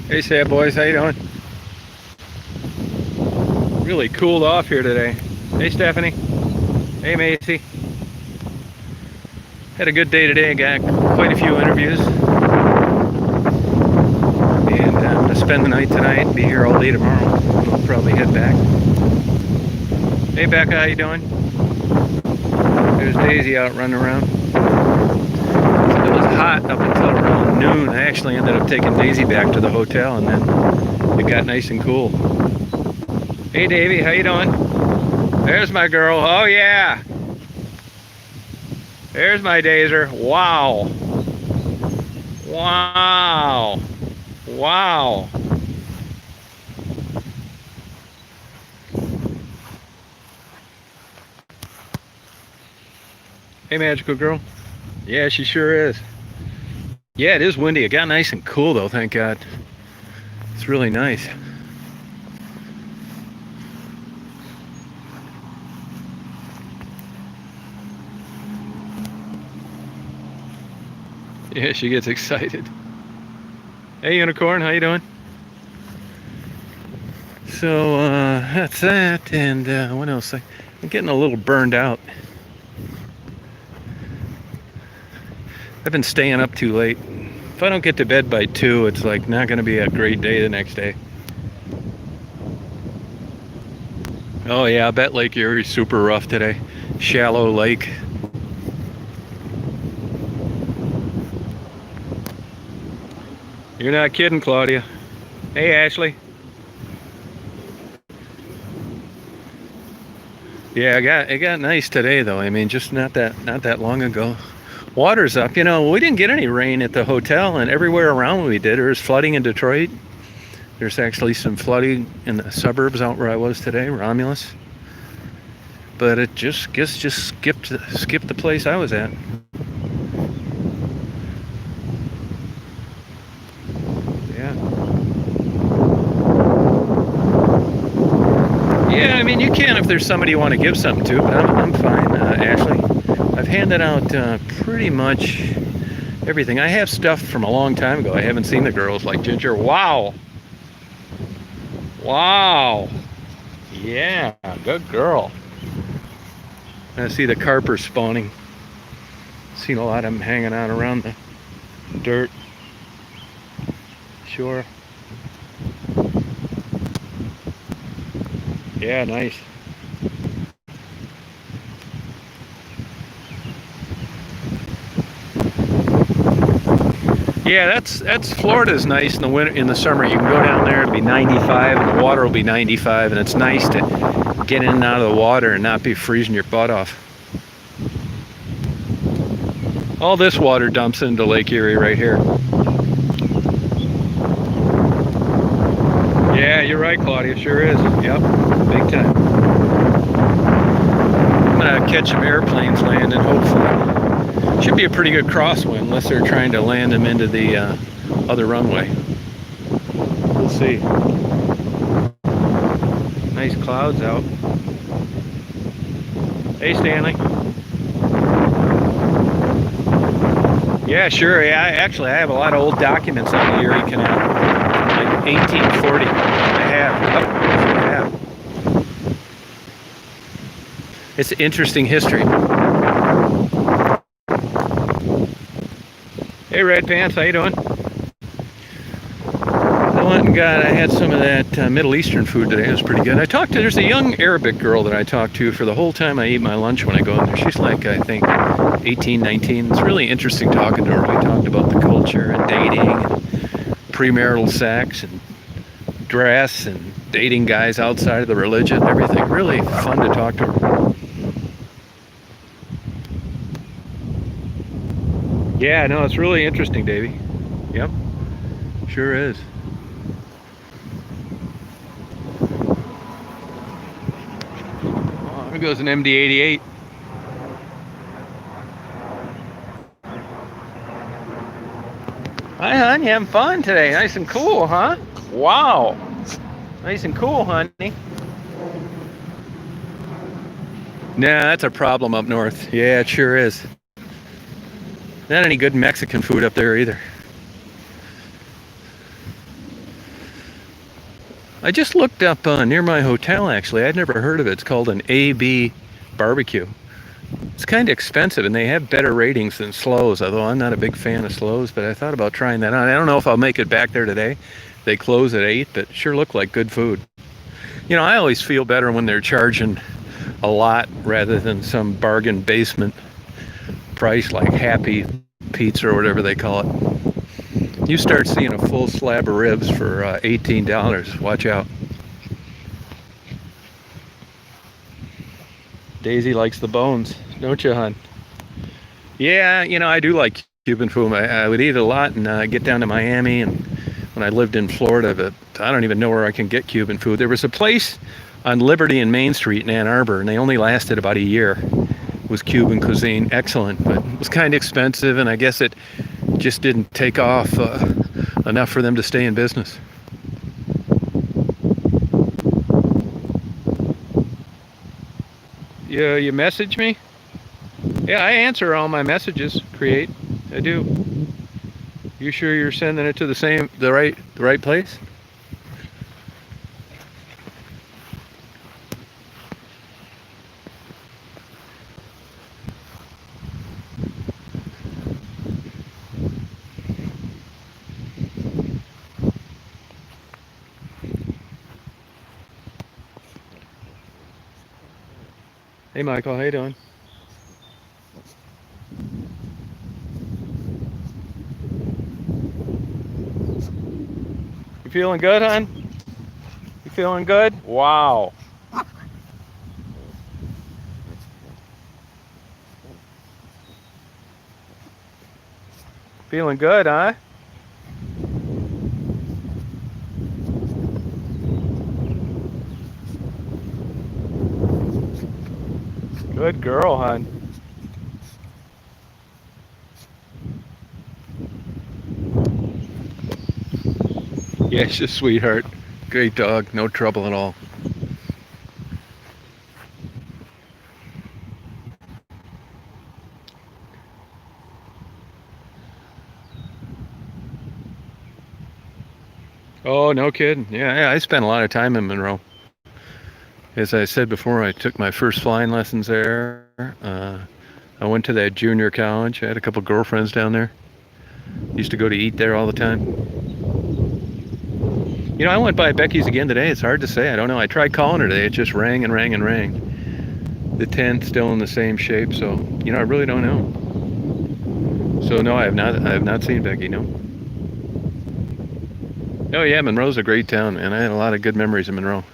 Hey, sad boys, how you doing? Really cooled off here today. Hey, Stephanie. Hey, Macy. Had a good day today. Got quite a few interviews, and I'm gonna spend the night tonight. Be here all day tomorrow. We'll probably head back. Hey, Becca, how you doing? There's Daisy out running around. It was hot up until around noon. I actually ended up taking Daisy back to the hotel, and then it got nice and cool. Hey, Davey, how you doing? There's my girl. Oh, yeah. There's my Dazer. Wow. Wow. Wow. Hey, magical girl. Yeah, she sure is. Yeah, it is windy. It got nice and cool, though, thank God. It's really nice. Yeah, she gets excited. Hey, Unicorn, how you doing? So, that's that, and what else? I'm getting a little burned out. I've been staying up too late. If I don't get to bed by 2, it's like not going to be a great day the next day. Oh yeah, I bet Lake Erie's super rough today. Shallow lake. You're not kidding, Claudia. Hey, Ashley. Yeah, it got nice today though. I mean, just not that long ago. Water's up. You know, we didn't get any rain at the hotel, and everywhere around we did. There's flooding in Detroit. There's actually some flooding in the suburbs out where I was today, Romulus. But it just skipped the place I was at. Yeah. Yeah, I mean, you can if there's somebody you want to give something to, but I'm fine, Ashley. I've handed out pretty much everything. I have stuff from a long time ago. I haven't seen the girls like Ginger. Wow. Wow. Yeah, good girl. I see the carpers spawning. Seen a lot of them hanging out around the dirt. Sure. Yeah, nice. Yeah, that's Florida's nice in the winter. In the summer, you can go down there. It'll be 95, and the water will be 95, and it's nice to get in and out of the water and not be freezing your butt off. All this water dumps into Lake Erie right here. Yeah, you're right, Claudia. Sure is. Yep, big time. I'm gonna catch some airplanes landing, hopefully. Should be a pretty good crosswind unless they're trying to land them into the other runway. We'll see. Nice clouds out. Hey, Stanley. Yeah, sure. Yeah, I have a lot of old documents on the Erie Canal, like 1840. I have. It's interesting history. Hey, Red Pants, how you doing? I had some of that Middle Eastern food today. It was pretty good. There's a young Arabic girl that I talked to for the whole time I eat my lunch when I go in there. She's like, I think, 18, 19. It's really interesting talking to her. We talked about the culture and dating and premarital sex and dress and dating guys outside of the religion and everything. Really fun to talk to her. Yeah, no, it's really interesting, Davey. Yep, sure is. Oh, there goes an MD-88. Hi, hon, you having fun today? Nice and cool, huh? Wow. Nice and cool, honey. Nah, that's a problem up north. Yeah, it sure is. Not any good Mexican food up there either. I just looked up near my hotel, actually. I'd never heard of it. It's called an AB barbecue. It's kind of expensive, and they have better ratings than Slows, although I'm not a big fan of Slows, but I thought about trying that out. I don't know if I'll make it back there today. They close at 8, but sure look like good food. You know, I always feel better when they're charging a lot rather than some bargain basement price like Happy Pizza or whatever they call it. You start seeing a full slab of ribs for $18. Watch out. Daisy likes the bones, don't you, hon? Yeah, you know, I do like Cuban food. I would eat a lot and get down to Miami, and when I lived in Florida, but I don't even know where I can get Cuban food. There was a place on Liberty and Main Street in Ann Arbor, and they only lasted about a year. It was Cuban cuisine, excellent, but it was kind of expensive, and I guess it just didn't take off enough for them to stay in business. Yeah, you message me? Yeah, I answer all my messages. Create, I do. You sure you're sending it to the right place? Hey, Michael, how you doing? You feeling good, hon? You feeling good? Wow. Feeling good, huh? Good girl, hon. Yeah, she's a sweetheart. Great dog, no trouble at all. Oh, no kidding. Yeah, I spent a lot of time in Monroe. As I said before, I took my first flying lessons there. I went to that junior college. I had a couple girlfriends down there. Used to go to eat there all the time. You know, I went by Becky's again today. It's hard to say. I don't know. I tried calling her today. It just rang and rang and rang. The tent's still in the same shape, so you know, I really don't know. So no, I have not. I have not seen Becky. No. Oh yeah, Monroe's a great town, man. I had a lot of good memories in Monroe.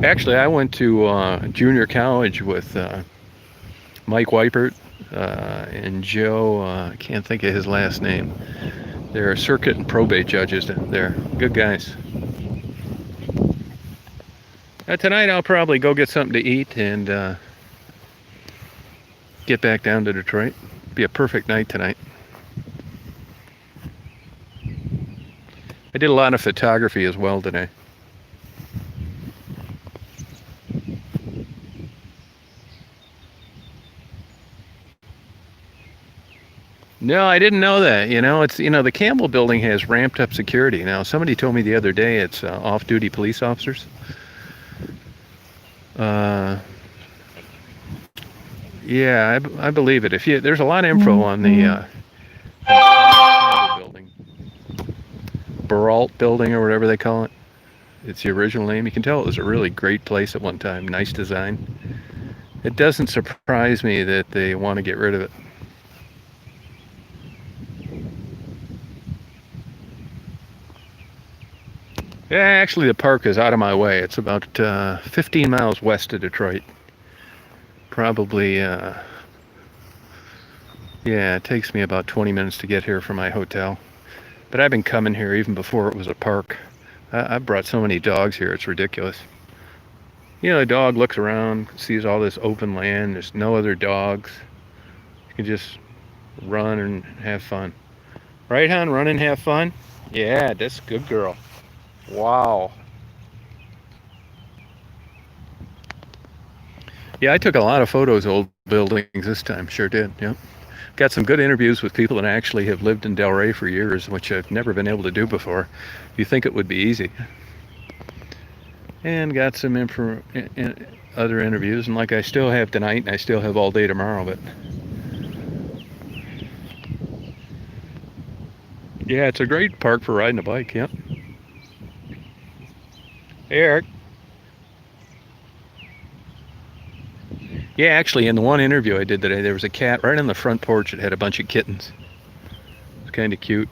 Actually, I went to junior college with Mike Weipert and Joe. I can't think of his last name. They're circuit and probate judges there. Good guys. Tonight I'll probably go get something to eat and get back down to Detroit. Be a perfect night tonight. I did a lot of photography as well today. No, I didn't know that. You know, it's the Campbell building has ramped up security now. Somebody told me the other day it's off-duty police officers. Uh, yeah, I believe it. There's a lot of info on the Campbell building, Baralt building or whatever they call it. It's the original name. You can tell it was a really great place at one time. Nice design. It doesn't surprise me that they want to get rid of it. Yeah, actually, the park is out of my way. It's about 15 miles west of Detroit. Probably, yeah, it takes me about 20 minutes to get here from my hotel. But I've been coming here even before it was a park. I've brought so many dogs here, it's ridiculous. You know, a dog looks around, sees all this open land, there's no other dogs. You can just run and have fun. Right, hon? Run and have fun? Yeah, that's a good girl. Wow. Yeah, I took a lot of photos of old buildings this time. Sure did. Yeah. got some good interviews with people that actually have lived in Delray for years, which I've never been able to do before. You think it would be easy. And got some other interviews, and like I still have tonight, and I still have all day tomorrow, but yeah, it's a great park for riding a bike. Yep. Hey, Eric. Yeah, actually, in the one interview I did today, there was a cat right on the front porch that had a bunch of kittens. It's kind of cute.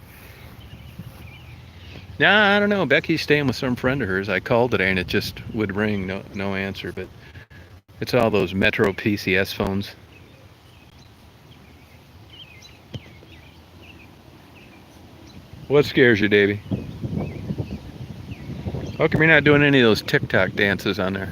Nah, I don't know. Becky's staying with some friend of hers. I called today and it just would ring, no answer. But it's all those Metro PCS phones. What scares you, Davey? How come you're not doing any of those TikTok dances on there?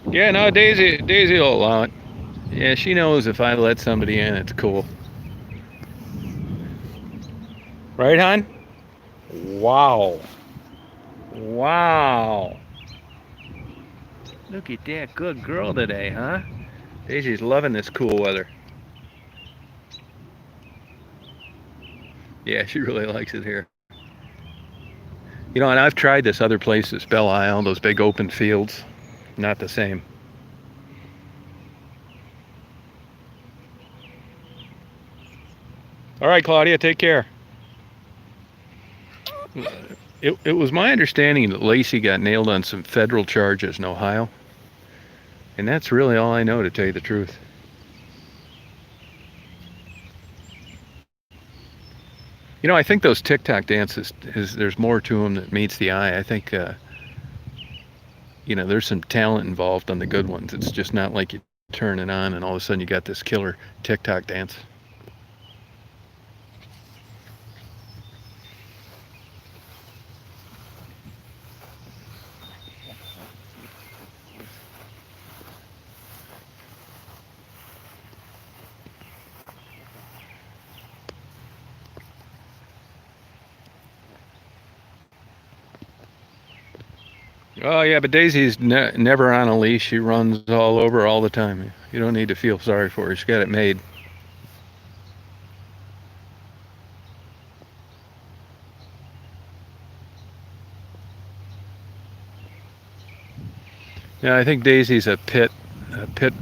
Yeah, no, Daisy will allow it. Yeah, she knows if I let somebody in, it's cool. Right, hon? Wow. Wow. Look at that good girl today, huh? Daisy's loving this cool weather. Yeah, she really likes it here. You know, and I've tried this other places, Belle Isle, those big open fields. Not the same. All right, Claudia, take care. It was my understanding that Lacey got nailed on some federal charges in Ohio. And that's really all I know, to tell you the truth. You know, I think those TikTok dances, there's more to them that meets the eye. I think, you know, there's some talent involved on the good ones. It's just not like you turn it on and all of a sudden you got this killer TikTok dance. Oh yeah, but Daisy's never on a leash. She runs all over all the time. You don't need to feel sorry for her. She's got it made. Yeah, I think Daisy's a pit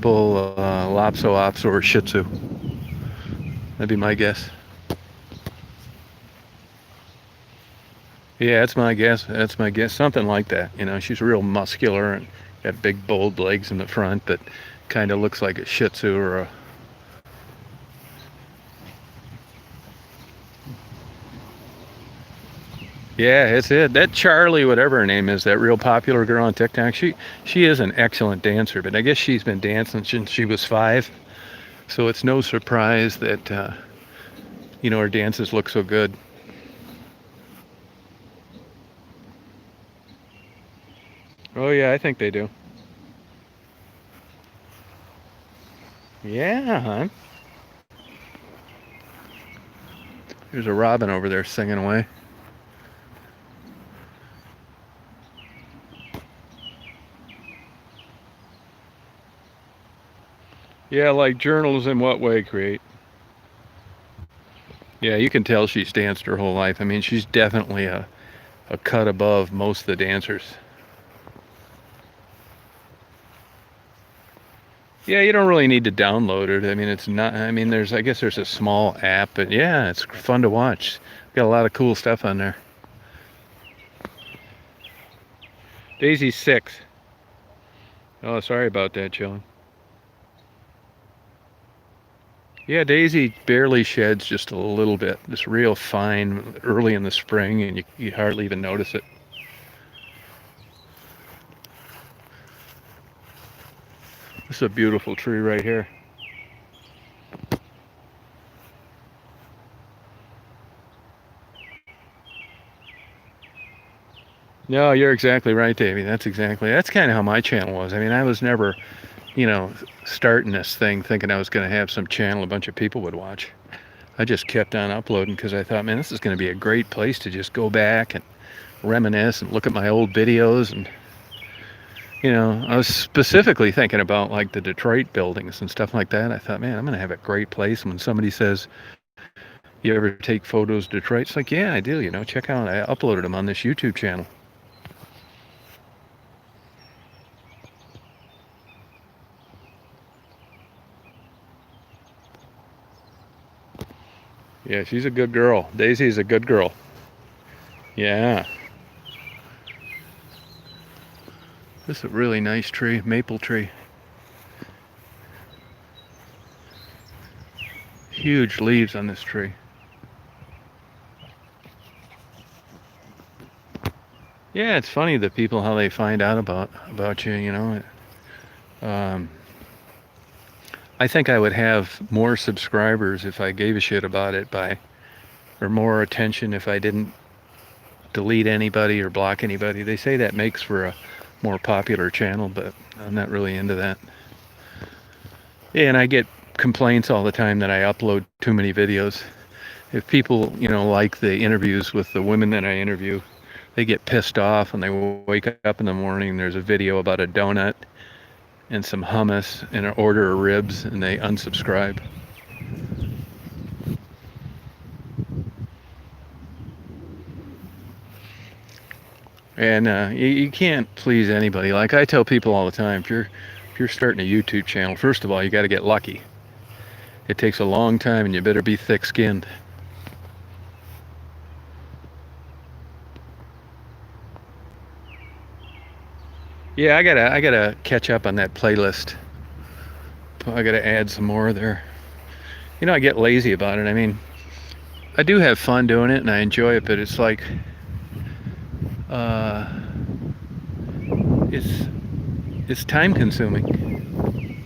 bull, Lhasa Apso, or Shih Tzu. That'd be my guess. Yeah, that's my guess. That's my guess. Something like that. You know, she's real muscular and got big, bold legs in the front that kind of looks like a Shih Tzu or a... Yeah, it's it. That Charlie, whatever her name is, that real popular girl on TikTok, she is an excellent dancer, but I guess she's been dancing since she was 5. So it's no surprise that, you know, her dances look so good. Oh yeah, I think they do. Yeah, hon. There's a robin over there singing away. Yeah, like journals in what way create? Yeah, you can tell she's danced her whole life. I mean, she's definitely a cut above most of the dancers. Yeah, you don't really need to download it. I mean, it's not, I mean, I guess there's a small app, but yeah, it's fun to watch. Got a lot of cool stuff on there. Daisy's 6. Oh, sorry about that, Chillin. Yeah, Daisy barely sheds just a little bit. Just real fine early in the spring, and you hardly even notice it. This is a beautiful tree right here. No, you're exactly right, Davey. That's kind of how my channel was. I mean, I was never, you know, starting this thing thinking I was going to have some channel a bunch of people would watch. I just kept on uploading because I thought, man, this is going to be a great place to just go back and reminisce and look at my old videos. And I was specifically thinking about like the Detroit buildings and stuff like that. I thought, man, I'm gonna have a great place. And when somebody says, you ever take photos of Detroit? It's like, yeah, I do. Check out, I uploaded them on this YouTube channel. Yeah, she's a good girl. Daisy's a good girl. Yeah. This is a really nice tree, maple tree. Huge leaves on this tree. Yeah, it's funny the people, how they find out about you. I think I would have more subscribers if I gave a shit about it or more attention if I didn't delete anybody or block anybody. They say that makes for a more popular channel, but I'm not really into that. Yeah, and I get complaints all the time that I upload too many videos. If people, like the interviews with the women that I interview, they get pissed off and they wake up in the morning and there's a video about a donut and some hummus and an order of ribs, and they unsubscribe. And you can't please anybody. Like I tell people all the time, if you're starting a YouTube channel, first of all, you got to get lucky. It takes a long time, and you better be thick-skinned. Yeah, I gotta catch up on that playlist. I gotta add some more there. I get lazy about it. I mean, I do have fun doing it, and I enjoy it, but it's like, it's time consuming.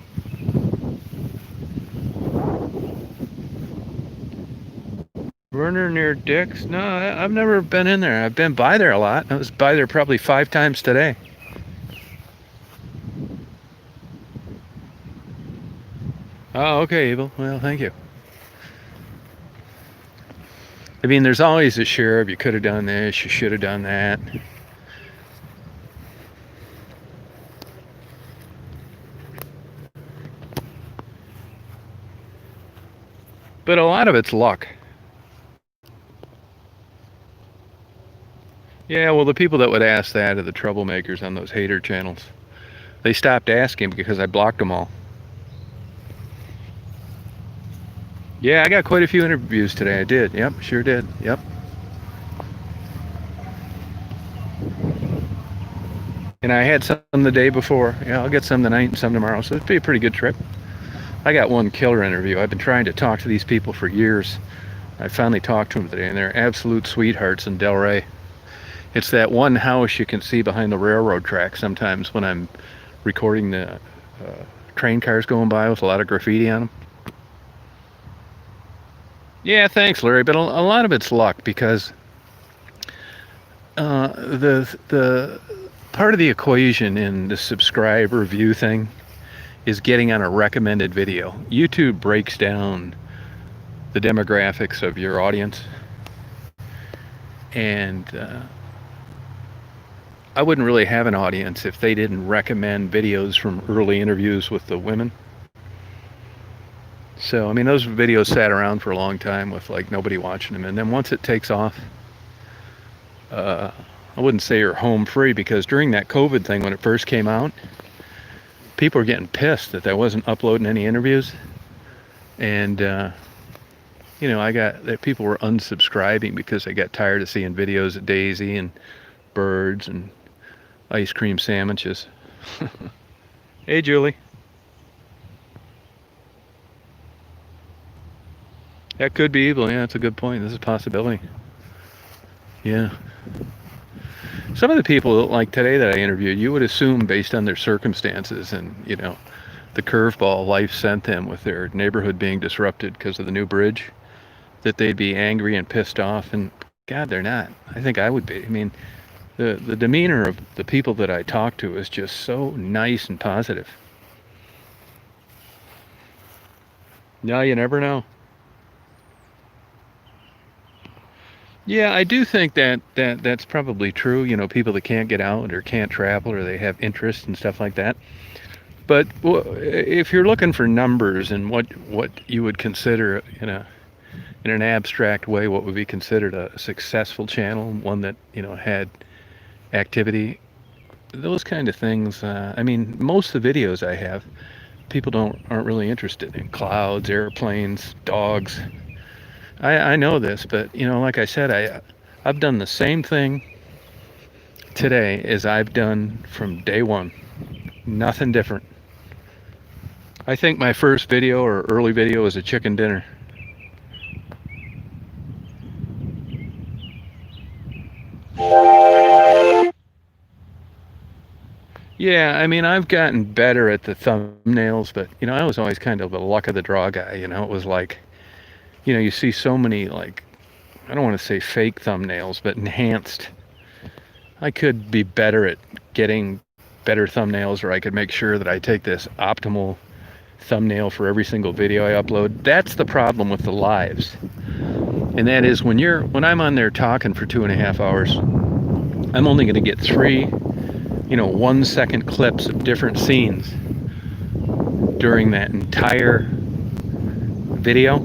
Werner near Dick's? No, I've never been in there. I've been by there a lot. I was by there probably 5 times today. Oh, okay, Abel. Well, thank you. I mean, there's always a share of you could have done this, you should have done that. But a lot of it's luck. Yeah, well, the people that would ask that are the troublemakers on those hater channels. They stopped asking because I blocked them all. Yeah, I got quite a few interviews today. I did. Yep, sure did. Yep. And I had some the day before. Yeah, I'll get some tonight and some tomorrow. So it'd be a pretty good trip. I got one killer interview. I've been trying to talk to these people for years. I finally talked to them today, and they're absolute sweethearts in Delray. It's that one house you can see behind the railroad track sometimes when I'm recording the train cars going by with a lot of graffiti on them. Yeah, thanks, Larry. But a lot of it's luck because the part of the equation in the subscribe review thing is getting on a recommended video. YouTube breaks down the demographics of your audience, and I wouldn't really have an audience if they didn't recommend videos from early interviews with the women. So, I mean, those videos sat around for a long time with like nobody watching them, and then once it takes off, I wouldn't say you're home free, because during that COVID thing when it first came out, people were getting pissed that I wasn't uploading any interviews, and I got that people were unsubscribing because they got tired of seeing videos of Daisy and birds and ice cream sandwiches. Hey, Julie. That could be evil. Yeah, that's a good point. This is a possibility. Yeah. Some of the people like today that I interviewed, you would assume based on their circumstances and, the curveball life sent them with their neighborhood being disrupted because of the new bridge, that they'd be angry and pissed off. And God, they're not. I think I would be. I mean, the demeanor of the people that I talk to is just so nice and positive. No, you never know. Yeah, I do think that's probably true. You know, people that can't get out or can't travel or they have interests and stuff like that. But if you're looking for numbers and what you would consider in an abstract way, what would be considered a successful channel, one that had activity, those kind of things. I mean, most of the videos I have, people aren't really interested in clouds, airplanes, dogs. I know this, but like I said, I've done the same thing today as I've done from day one. Nothing different. I think my first video or early video was a chicken dinner. Yeah, I mean, I've gotten better at the thumbnails, but I was always kind of a luck of the draw guy. It was like, you see so many, like, I don't want to say fake thumbnails, but enhanced. I could be better at getting better thumbnails, or I could make sure that I take this optimal thumbnail for every single video I upload. That's the problem with the lives. And that is when I'm on there talking for 2.5 hours, I'm only going to get 3 1-second clips of different scenes during that entire video,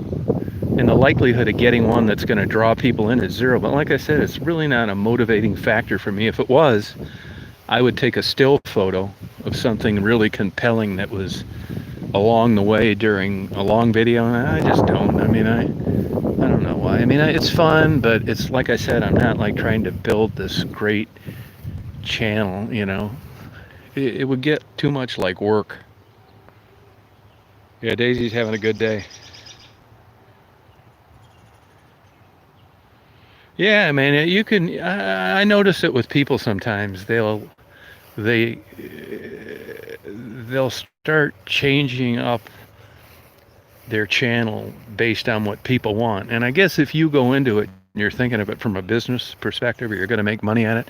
and the likelihood of getting one that's going to draw people in is 0. But like I said, it's really not a motivating factor for me. If it was, I would take a still photo of something really compelling that was along the way during a long video, and I just don't. I mean, I don't know why. I mean, it's fun, but it's like I said, I'm not like trying to build this great channel. It would get too much like work. Yeah, Daisy's having a good day. Yeah, man, you can. I notice it with people sometimes. They they'll start changing up their channel based on what people want. And I guess if you go into it and you're thinking of it from a business perspective, or you're going to make money on it,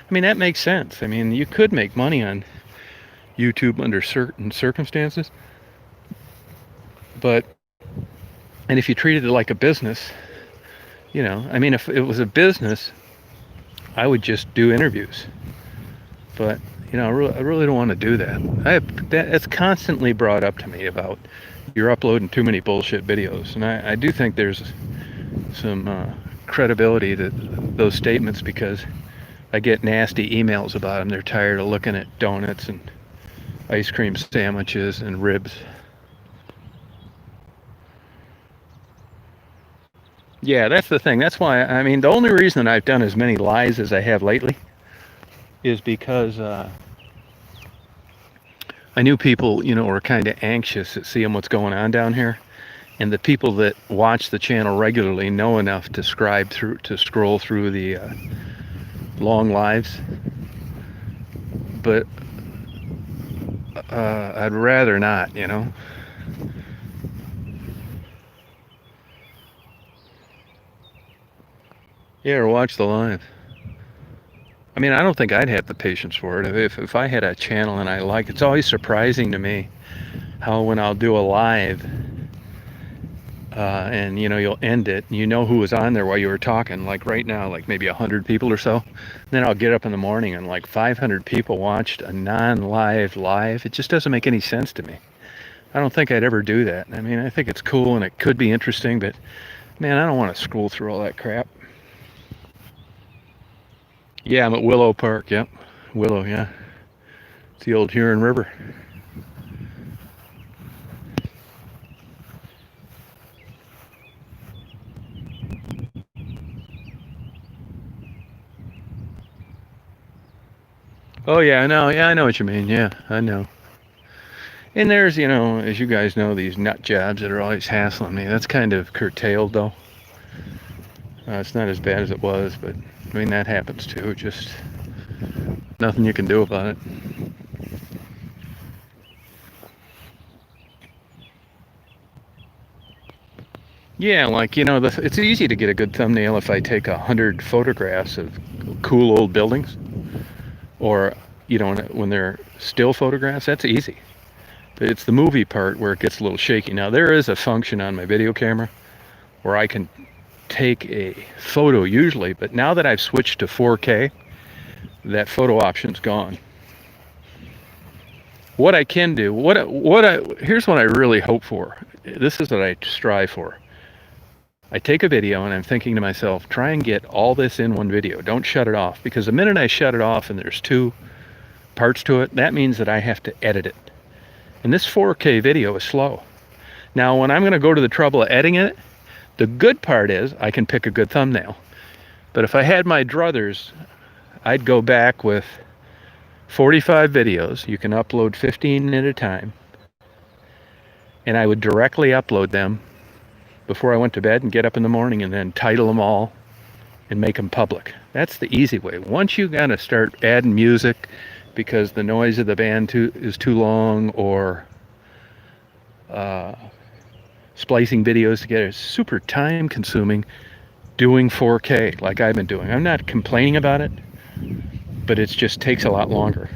I mean, that makes sense. I mean, you could make money on YouTube under certain circumstances, but and if you treated it like a business, I mean, if it was a business, I would just do interviews. But I really don't want to do that. It's constantly brought up to me about you're uploading too many bullshit videos, and I do think there's some credibility to those statements, because I get nasty emails about them. They're tired of looking at donuts and ice cream sandwiches and ribs. Yeah, that's the thing. That's why, I mean, the only reason I've done as many lives as I have lately is because I knew people, were kind of anxious at seeing what's going on down here. And the people that watch the channel regularly know enough to scroll through the long lives. But I'd rather not, Yeah, or watch the live. I mean, I don't think I'd have the patience for it. If I had a channel and it's always surprising to me how when I'll do a live, and you'll end it, and who was on there while you were talking, like right now, like maybe 100 people or so. Then I'll get up in the morning and like 500 people watched a non-live live. It just doesn't make any sense to me. I don't think I'd ever do that. I mean, I think it's cool and it could be interesting, but man, I don't want to scroll through all that crap. Yeah, I'm at Willow Park. Yep, Willow. Yeah, it's the old Huron River. Oh yeah, I know. Yeah, I know what you mean. Yeah, I know. And there's, as you guys know, these nut jobs that are always hassling me. That's kind of curtailed, though. It's not as bad as it was, but I mean, that happens too. Just nothing you can do about it. Yeah, like, it's easy to get a good thumbnail if I take 100 photographs of cool old buildings, or, when they're still photographs. That's easy. But it's the movie part where it gets a little shaky. Now, there is a function on my video camera where I can take a photo usually, but now that I've switched to 4K, that photo option's gone. What I can do, here's what I really hope for. This is what I strive for. I take a video and I'm thinking to myself, try and get all this in one video. Don't shut it off, because the minute I shut it off and there's two parts to it, that means that I have to edit it. And this 4K video is slow. Now, when I'm going to go to the trouble of editing it, the good part is I can pick a good thumbnail. But if I had my druthers, I'd go back with 45 videos. You can upload 15 at a time. And I would directly upload them before I went to bed and get up in the morning, and then title them all and make them public. That's the easy way. Once you gotta start adding music because the noise of the band is too long, or splicing videos together, it's super time consuming doing 4K like I've been doing. I'm not complaining about it, but it just takes a lot longer.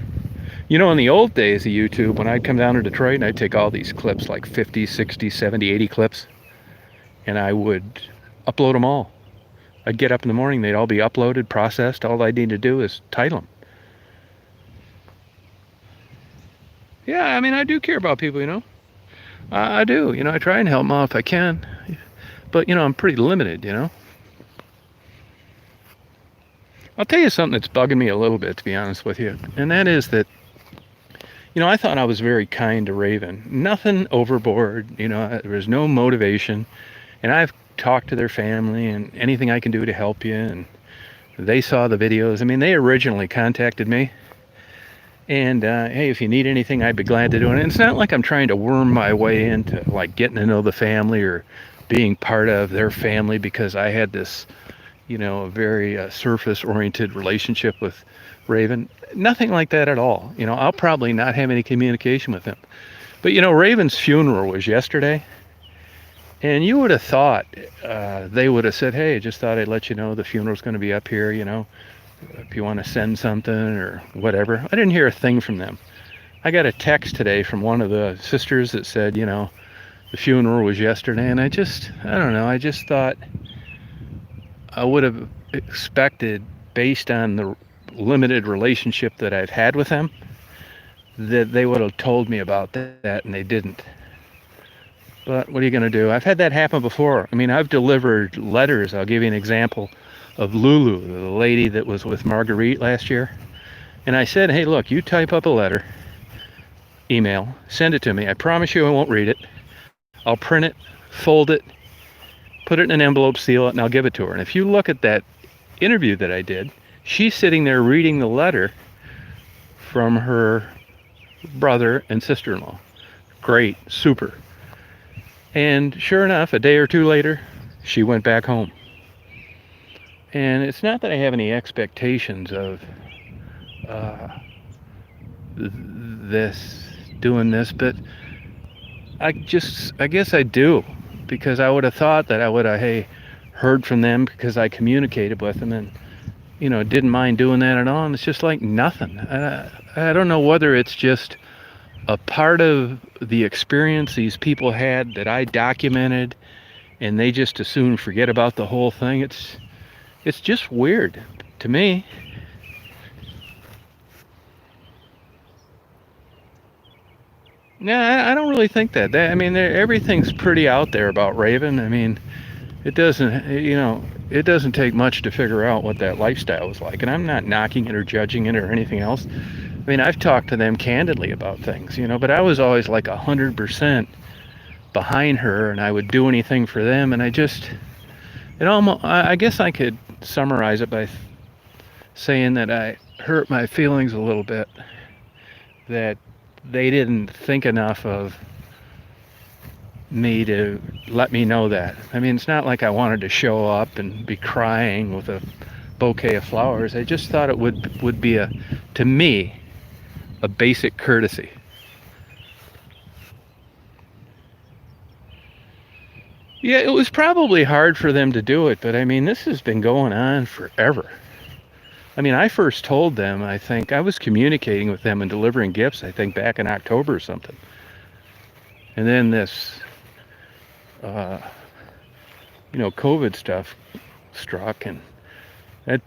You know, in the old days of YouTube, when I'd come down to Detroit and I'd take all these clips, like 50, 60, 70, 80 clips, and I would upload them all. I'd get up in the morning, they'd all be uploaded, processed. All I need to do is title them. Yeah, I mean, I do care about people, you know. I do, you know, I try and help them out if I can. But, you know, I'm pretty limited, you know. I'll tell you something that's bugging me a little bit, to be honest with you. And that is that, you know, I thought I was very kind to Raven. Nothing overboard, you know, there was no motivation. And I've talked to their family and anything I can do to help you. And they saw the videos. I mean, they originally contacted me. And, hey, if you need anything, I'd be glad to do it. And it's not like I'm trying to worm my way into, like, getting to know the family or being part of their family because I had this, you know, a very surface-oriented relationship with Raven. Nothing like that at all. You know, I'll probably not have any communication with him. But, you know, Raven's funeral was yesterday. And you would have thought they would have said, hey, just thought I'd let you know the funeral's going to be up here, you know, if you want to send something or whatever. I didn't hear a thing from them. I got a text today from one of the sisters that said, you know, the funeral was yesterday. And I don't know, I just thought I would have expected, based on the limited relationship that I've had with them, that they would have told me about that, and they didn't. But what are you going to do? I've had that happen before. I mean, I've delivered letters. I'll give you an example of Lulu, the lady that was with Marguerite last year. And I said, hey, look, you type up a letter, email, send it to me. I promise you I won't read it. I'll print it, fold it, put it in an envelope, seal it, and I'll give it to her. And if you look at that interview that I did, she's sitting there reading the letter from her brother and sister-in-law. Great, super. And sure enough, a day or two later, she went back home. And it's not that I have any expectations of doing this, but I guess I do, because I would have thought that I would have, hey, heard from them because I communicated with them and, you know, didn't mind doing that at all. And it's just like nothing. I don't know whether it's just a part of the experience these people had that I documented and they just as soon forget about the whole thing. It's just weird to me. Yeah, I don't really think that. I mean, everything's pretty out there about Raven. I mean, it doesn't take much to figure out what that lifestyle was like. And I'm not knocking it or judging it or anything else. I mean, I've talked to them candidly about things, you know, but I was always like 100% behind her, and I would do anything for them. And I guess I could summarize it by saying that I hurt my feelings a little bit, that they didn't think enough of me to let me know that. I mean, it's not like I wanted to show up and be crying with a bouquet of flowers. I just thought it would be, to me, a basic courtesy. Yeah, it was probably hard for them to do it, but I mean, this has been going on forever. I mean, I first told them, I think, I was communicating with them and delivering gifts, I think, back in October or something. And then this COVID stuff struck, and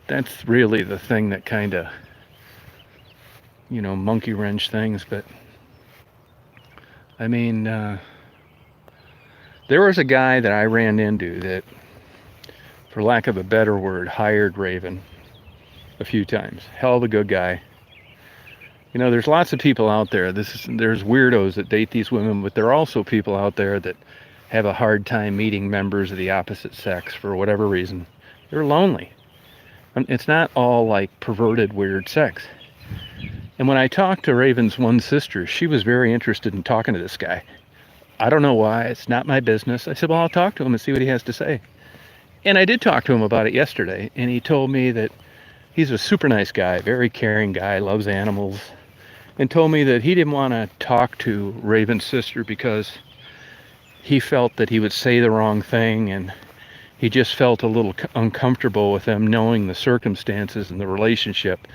that's really the thing that kind of, monkey wrench things. But I mean, there was a guy that I ran into that, for lack of a better word, hired Raven a few times. Hell of a good guy. There's lots of people out there. There's weirdos that date these women, but there are also people out there that have a hard time meeting members of the opposite sex for whatever reason. They're lonely. And it's not all like perverted, weird sex. And when I talked to Raven's one sister, she was very interested in talking to this guy. I don't know why. It's not my business. I said, well, I'll talk to him and see what he has to say. And I did talk to him about it yesterday, and he told me that he's a super nice guy, very caring guy, loves animals, and told me that he didn't want to talk to Raven's sister because he felt that he would say the wrong thing, and he just felt a little uncomfortable with them knowing the circumstances and the relationship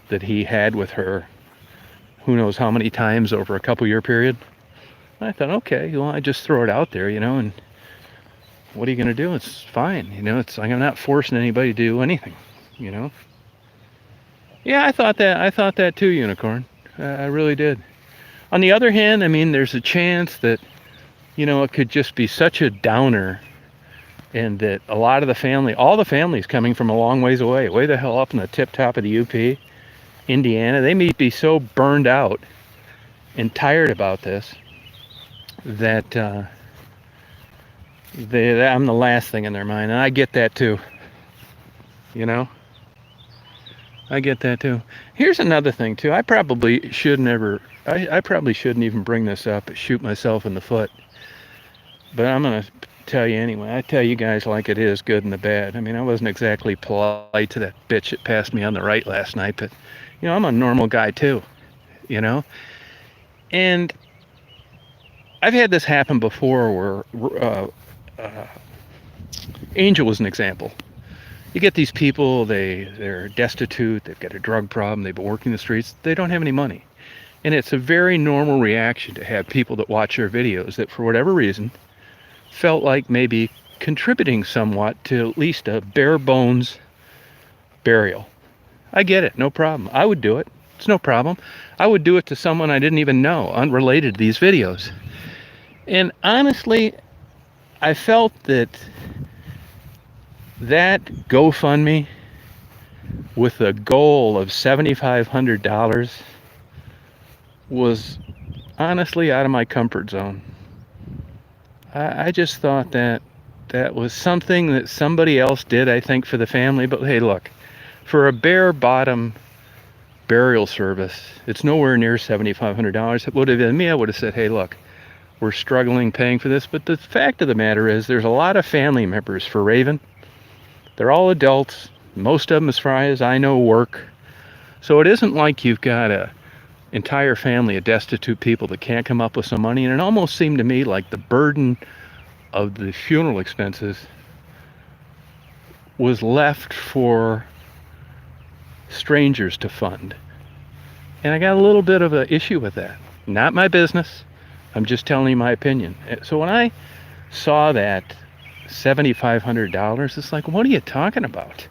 that he had with her, who knows how many times over a couple-year period. I thought, okay, well, I just throw it out there, and what are you going to do? It's fine, it's like I'm not forcing anybody to do anything, Yeah, I thought that too, Unicorn. I really did. On the other hand, I mean, there's a chance that, it could just be such a downer, and that a lot of the family, all the families coming from a long ways away, way the hell up in the tip top of the UP, Indiana, they may be so burned out and tired about this that I'm the last thing in their mind, and I get that too. I get that too. Here's another thing too. I probably shouldn't even bring this up, shoot myself in the foot. But I'm gonna tell you anyway. I tell you guys like it is, good and the bad. I mean, I wasn't exactly polite to that bitch that passed me on the right last night, but I'm a normal guy too, And I've had this happen before where Angel was an example. You get these people, they're destitute, they've got a drug problem, they've been working the streets, they don't have any money. And it's a very normal reaction to have people that watch your videos that for whatever reason felt like maybe contributing somewhat to at least a bare bones burial. I get it, no problem. I would do it. It's no problem. I would do it to someone I didn't even know, unrelated to these videos. And honestly, I felt that GoFundMe with a goal of $7,500 was honestly out of my comfort zone. I just thought that was something that somebody else did, I think, for the family. But hey, look, for a bare bottom burial service, it's nowhere near $7,500. If it would have been me, I would have said, hey, look, we're struggling paying for this. But the fact of the matter is there's a lot of family members for Raven. They're all adults. Most of them, as far as I know, work. So it isn't like you've got a entire family of destitute people that can't come up with some money. And it almost seemed to me like the burden of the funeral expenses was left for strangers to fund. And I got a little bit of an issue with that. Not my business. I'm just telling you my opinion. So when I saw that $7,500, it's like, what are you talking about?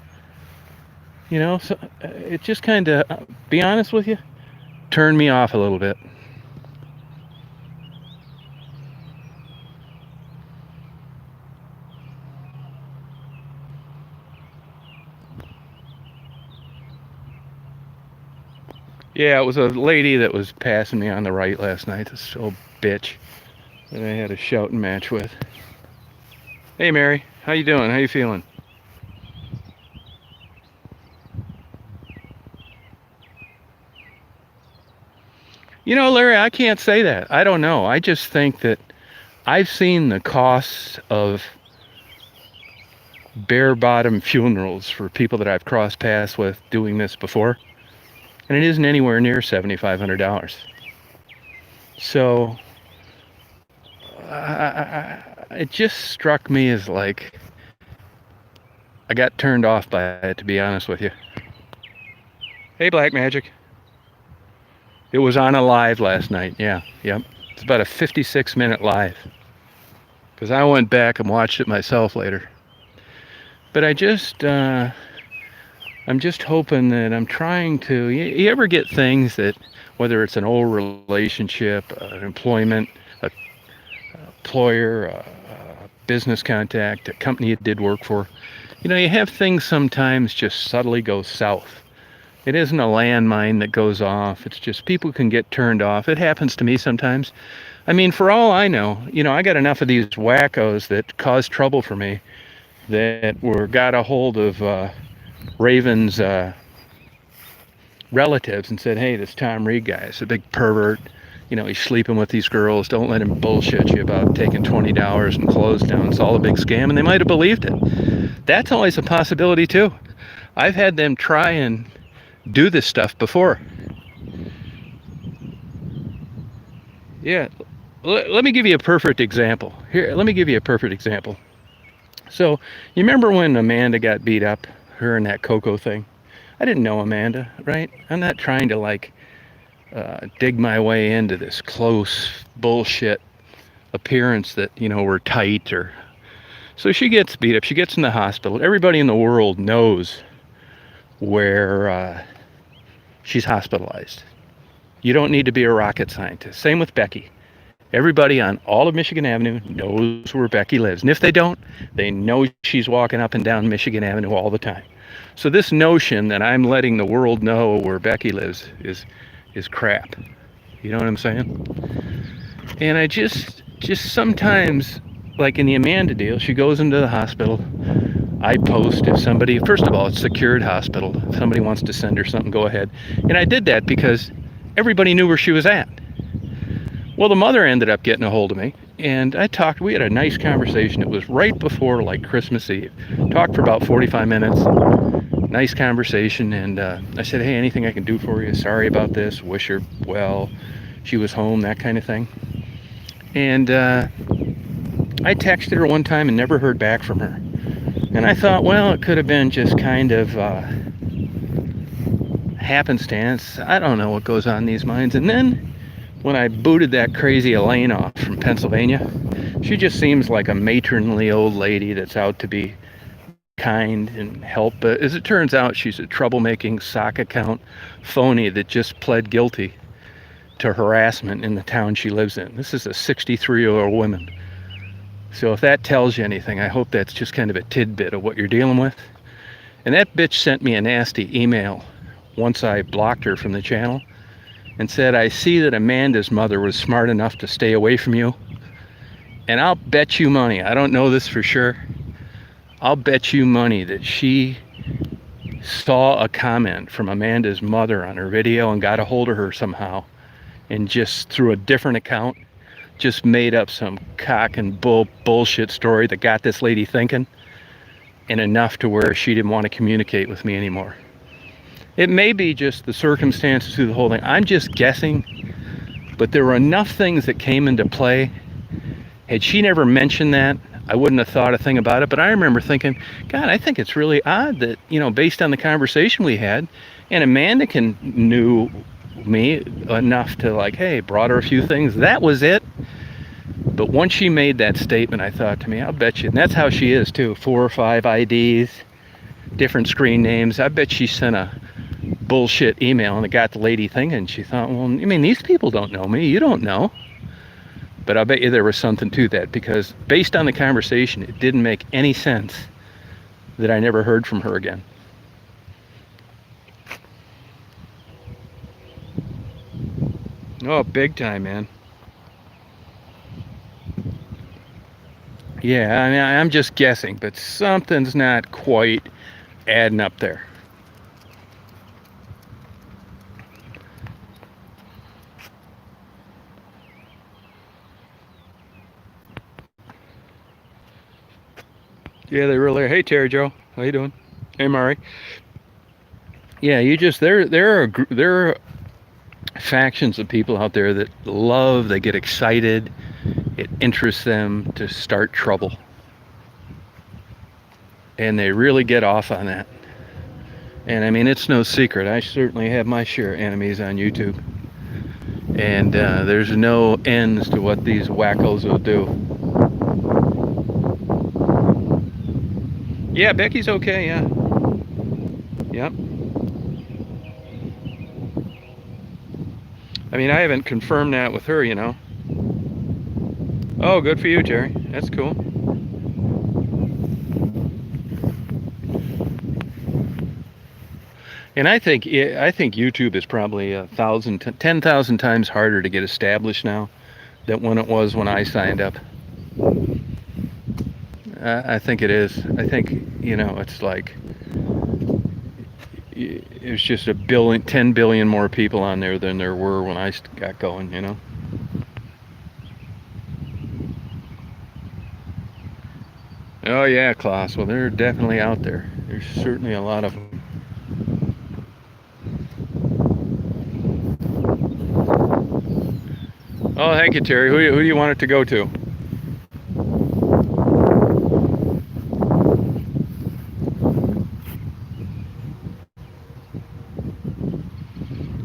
So it just kind of, be honest with you, turned me off a little bit. Yeah, it was a lady that was passing me on the right last night, this old bitch that I had a shouting match with. Hey Mary, how you doing? How you feeling? Larry, I can't say that. I don't know. I just think that I've seen the costs of bare bottom funerals for people that I've crossed paths with doing this before, and it isn't anywhere near $7,500. So it just struck me as like I got turned off by it, to be honest with you. Hey Black Magic. It was on a live last night. Yep. It's about a 56-minute live, because I went back and watched it myself later. But I'm just hoping that I'm trying to. You ever get things that, whether it's an old relationship, an employment, a employer, a business contact, a company you did work for, you have things sometimes just subtly go south. It isn't a landmine that goes off. It's just people can get turned off. It happens to me sometimes. I mean, for all I know, I got enough of these wackos that cause trouble for me that got a hold of Raven's relatives and said, hey, this Tom Reed guy is a big pervert. He's sleeping with these girls. Don't let him bullshit you about taking $20 and clothes down. It's all a big scam. And they might have believed it. That's always a possibility, too. I've had them try and do this stuff before. Yeah. Let me give you a perfect example. Here, let me give you a perfect example. So, you remember when Amanda got beat up, her and that Coco thing? I didn't know Amanda, right? I'm not trying to dig my way into this close bullshit appearance that, we're tight or... So she gets beat up, she gets in the hospital. Everybody in the world knows where she's hospitalized. You don't need to be a rocket scientist. Same with Becky. Everybody on all of Michigan Avenue knows where Becky lives. And if they don't, they know she's walking up and down Michigan Avenue all the time. So this notion that I'm letting the world know where Becky lives is crap. You know what I'm saying? And I just sometimes, like in the Amanda deal, she goes into the hospital. I post if somebody, first of all, it's a secured hospital. If somebody wants to send her something, go ahead. And I did that because everybody knew where she was at. Well, the mother ended up getting a hold of me, and we had a nice conversation. It was right before Christmas Eve. Talked for about 45 minutes. Nice conversation, and I said, hey, anything I can do for you? Sorry about this. Wish her well. She was home, that kind of thing. And I texted her one time and never heard back from her. And I thought, well, it could have been just kind of happenstance. I don't know what goes on in these minds. And then when I booted that crazy Elaine off from Pennsylvania, she just seems like a matronly old lady that's out to be kind and help. But as it turns out, she's a troublemaking sock account phony that just pled guilty to harassment in the town she lives in. This is a 63-year-old woman. So if that tells you anything, I hope that's just kind of a tidbit of what you're dealing with. And that bitch sent me a nasty email once I blocked her from the channel and said, I see that Amanda's mother was smart enough to stay away from you. And I'll bet you money, I don't know this for sure, I'll bet you money that she saw a comment from Amanda's mother on her video and got a hold of her somehow, and just through a different account, just made up some cock and bullshit story that got this lady thinking, and enough to where she didn't want to communicate with me anymore. It may be just the circumstances through the whole thing. I'm just guessing, but there were enough things that came into play. Had she never mentioned that, I wouldn't have thought a thing about it. But I remember thinking, God, I think it's really odd that, based on the conversation we had, and Amanda knew me enough to hey, brought her a few things. That was it. But once she made that statement, I thought to me, I'll bet you, and that's how she is too, 4 or 5 IDs, different screen names. I bet she sent a bullshit email and it got the lady thinking. She thought, well, these people don't know me. You don't know. But I bet you there was something to that, because based on the conversation, it didn't make any sense that I never heard from her again. Oh, big time, man. Yeah, I'm just guessing, but something's not quite adding up there. Yeah, they really are. Hey, Terry Joe, how you doing? Hey, Mari. Yeah, there are factions of people out there that they get excited, it interests them to start trouble, and they really get off on that. And it's no secret, I certainly have my share of enemies on YouTube, and there's no ends to what these wackos will do. Yeah, Becky's okay, yeah. Yep. I mean, I haven't confirmed that with her, you know. Oh, good for you, Terry. That's cool. And I think YouTube is probably 10,000 times harder to get established now than when it was when I signed up. I think it is. I think, you know, it's like it's just 10 billion more people on there than there were when I got going, you know. Oh yeah, Klaus. Well, they're definitely out there. There's certainly a lot of them. Oh, thank you, Terry. Who do you want it to go to?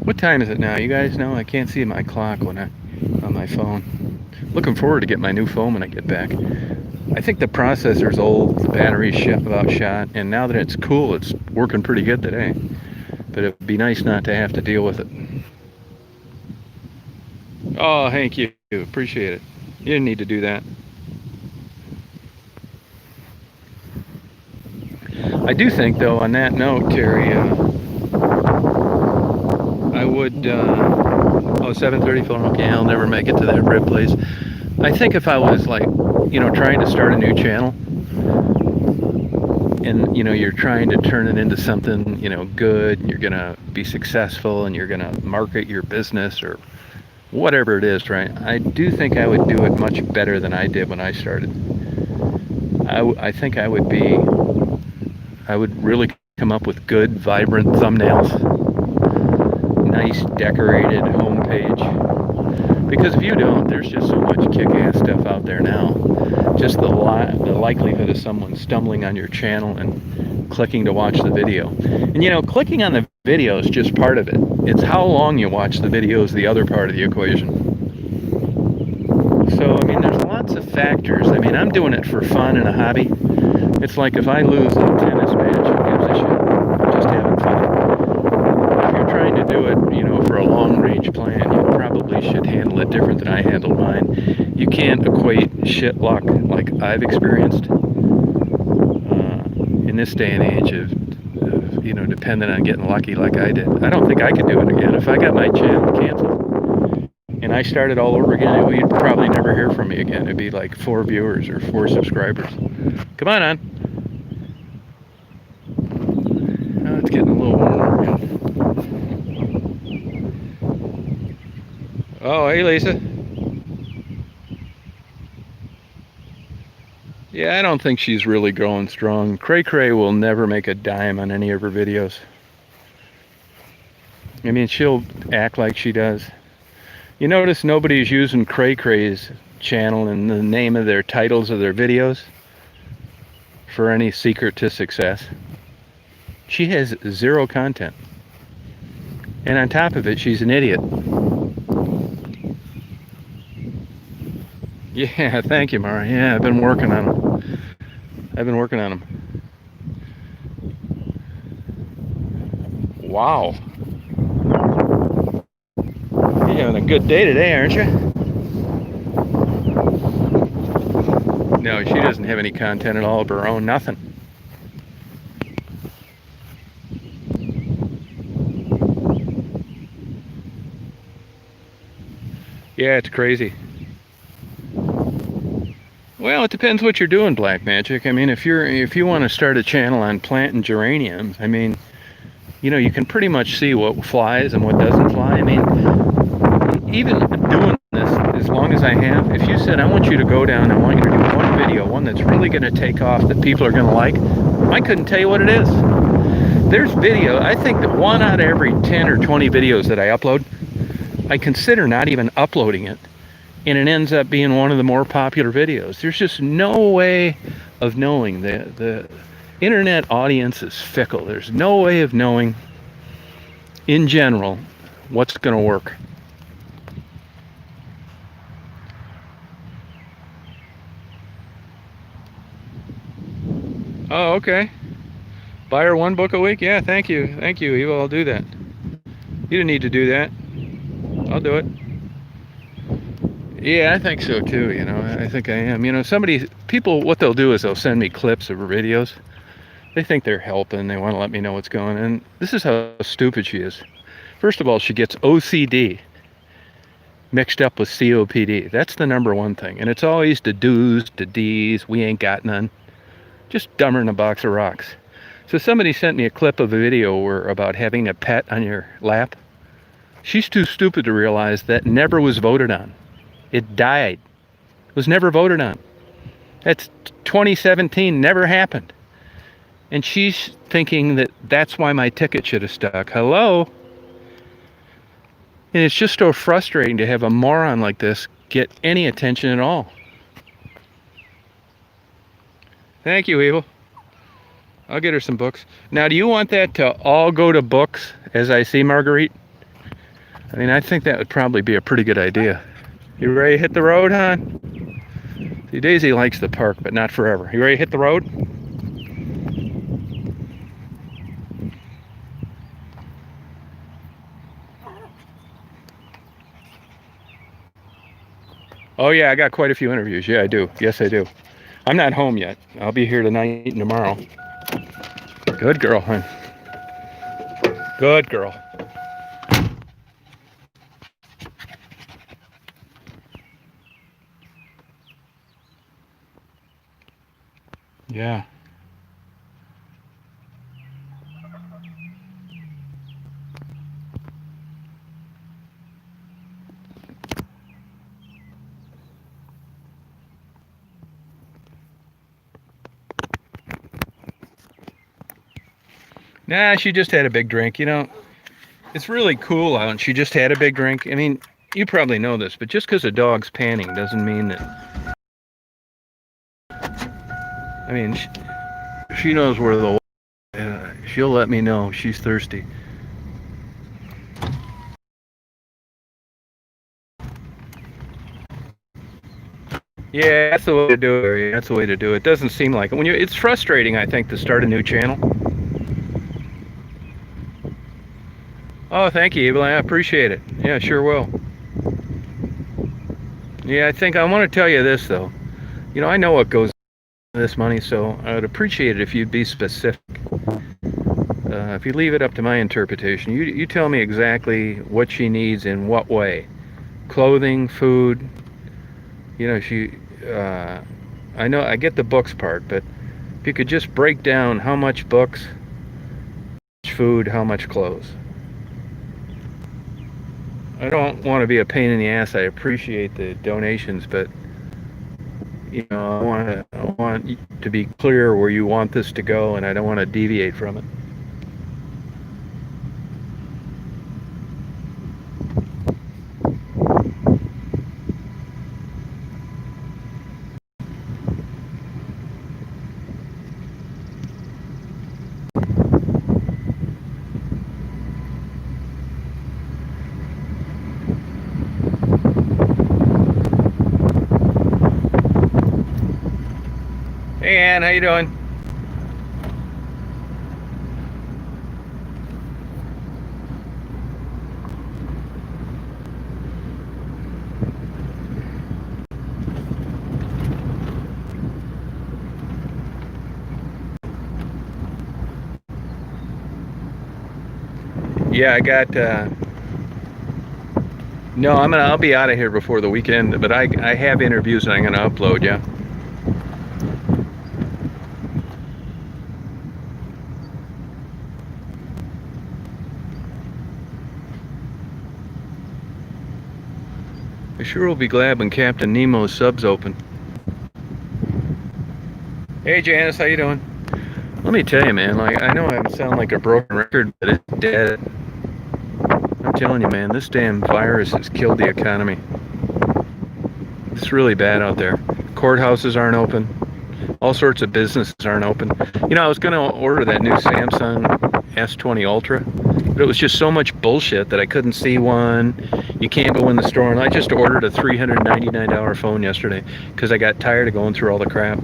What time is it now? You guys know? I can't see my clock on my phone. Looking forward to get my new phone when I get back. I think the processor's old, the battery's about shot, and now that it's cool, it's working pretty good today. But it'd be nice not to have to deal with it. Oh, thank you. Appreciate it. You didn't need to do that. I do think, though, on that note, Terry, I would. 7:34. Okay, I'll never make it to that rib place. I think if I was like, you know, trying to start a new channel, and you know, you're trying to turn it into something, you know, good, and you're gonna be successful, and you're gonna market your business or whatever it is, right? I do think I would do it much better than I did when I started. I think I would really come up with good, vibrant thumbnails, nice decorated homepage. Because if you don't, there's just so much kick-ass stuff out there now. Just the likelihood of someone stumbling on your channel and clicking to watch the video. And you know, clicking on the video is just part of it. It's how long you watch the video is the other part of the equation. So, I mean, there's lots of factors. I mean, I'm doing it for fun and a hobby. It's like if I lose a tennis match, who gives a shit? I'm just having fun. If you're trying to do it, you know, for a long-range plan, you probably should handle it different than I handled mine. You can't equate shit luck like I've experienced in this day and age of, you know, dependent on getting lucky like I did. I don't think I could do it again. If I got my channel canceled and I started all over again, you'd probably never hear from me again. It'd be like 4 viewers or 4 subscribers. Come on. Oh, it's getting a little warmer again. Oh, hey, Lisa. Yeah, I don't think she's really growing strong. Cray Cray will never make a dime on any of her videos. I mean, she'll act like she does. You notice nobody's using Cray Cray's channel and the name of their titles of their videos for any secret to success. She has 0 content. And on top of it, she's an idiot. Yeah, thank you, Mara. Yeah, I've been working on them. Wow. You're having a good day today, aren't you? No, she doesn't have any content at all of her own, nothing. Yeah, it's crazy. Well, it depends what you're doing, Black Magic. I mean, if you want to start a channel on planting geraniums, I mean, you know, you can pretty much see what flies and what doesn't fly. I mean, even doing this as long as I have, if you said, I want you to go down, I want you to do one video, one that's really going to take off, that people are going to like, I couldn't tell you what it is. There's video, I think that 1 out of every 10 or 20 videos that I upload, I consider not even uploading it, and it ends up being one of the more popular videos. There's just no way of knowing. The internet audience is fickle. There's no way of knowing, in general, what's going to work. Oh, okay. Buy her one book a week? Yeah, thank you. Thank you, Eva. I'll do that. You didn't need to do that. I'll do it. Yeah, I think so too, you know. I think I am. You know, people, what they'll do is they'll send me clips of her videos. They think they're helping. They want to let me know what's going on. And this is how stupid she is. First of all, she gets OCD mixed up with COPD. That's the number one thing. And it's always the do's, the D's, we ain't got none. Just dumber than a box of rocks. So somebody sent me a clip of a video about having a pet on your lap. She's too stupid to realize that never was voted on. It died. It was never voted on. That's 2017, never happened. And she's thinking that that's why my ticket should have stuck. Hello? And it's just so frustrating to have a moron like this get any attention at all. Thank you, Evil. I'll get her some books. Now, do you want that to all go to books, as I see, Marguerite? I mean, I think that would probably be a pretty good idea. You ready to hit the road, hon? See, Daisy likes the park, but not forever. You ready to hit the road? Oh, yeah, I got quite a few interviews. Yeah, I do. Yes, I do. I'm not home yet. I'll be here tonight and tomorrow. Good girl, hon. Good girl. Yeah. Nah, she just had a big drink. You know, it's really cool out and she just had a big drink. I mean, you probably know this, but just because a dog's panting doesn't mean that... I mean, she knows where the... she'll let me know she's thirsty. Yeah, that's the way to do it. That's the way to do it. Doesn't seem like it. It's frustrating, I think, to start a new channel. Oh, thank you, Evil. I appreciate it. Yeah, sure will. Yeah, I want to tell you this, though. You know, I know what goes into this money, so I would appreciate it if you'd be specific. If you leave it up to my interpretation, you tell me exactly what she needs in what way. Clothing, food. You know, I know, I get the books part, but if you could just break down how much books, how much food, how much clothes. I don't want to be a pain in the ass. I appreciate the donations, but you know, I want to be clear where you want this to go, and I don't want to deviate from it. Hey Ann, how you doing? Yeah, I got no, I'll be out of here before the weekend, but I have interviews that I'm gonna upload, yeah. I sure will be glad when Captain Nemo's sub's open. Hey Janice, how you doing? Let me tell you, man, like, I know I sound like a broken record, but it's dead. I'm telling you, man, this damn virus has killed the economy. It's really bad out there. Courthouses aren't open. All sorts of businesses aren't open. You know, I was going to order that new Samsung S20 Ultra, but it was just so much bullshit that I couldn't see one. You can't go in the store, and I just ordered a $399 phone yesterday because I got tired of going through all the crap.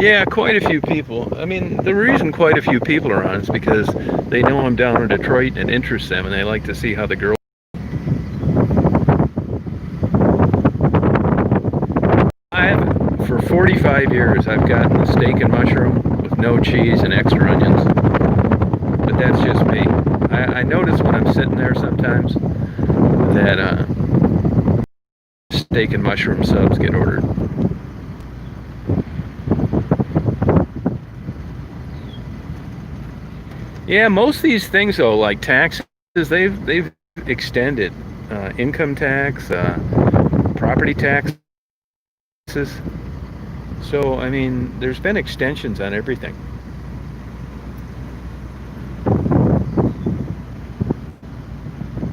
Yeah, quite a few people. I mean, the reason quite a few people are on is because they know I'm down in Detroit and it interests them, and they like to see how the girls. For 45 years, I've gotten a steak and mushroom with no cheese and extra onions. But that's just me. I notice when I'm sitting there sometimes that steak and mushroom subs get ordered. Yeah, most of these things though, like taxes, they've extended income tax, property taxes. So I mean, there's been extensions on everything.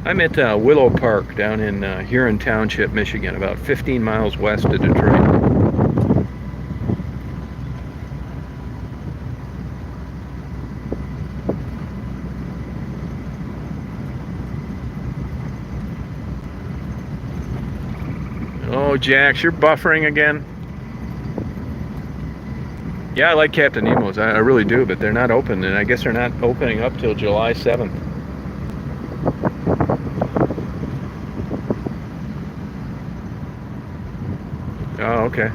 I'm at Willow Park down in Huron Township, Michigan, about 15 miles west of Detroit. Oh, Jax, you're buffering again. Yeah, I like Captain Nemo's. I really do, but they're not open, and I guess they're not opening up till July 7th. Oh, okay.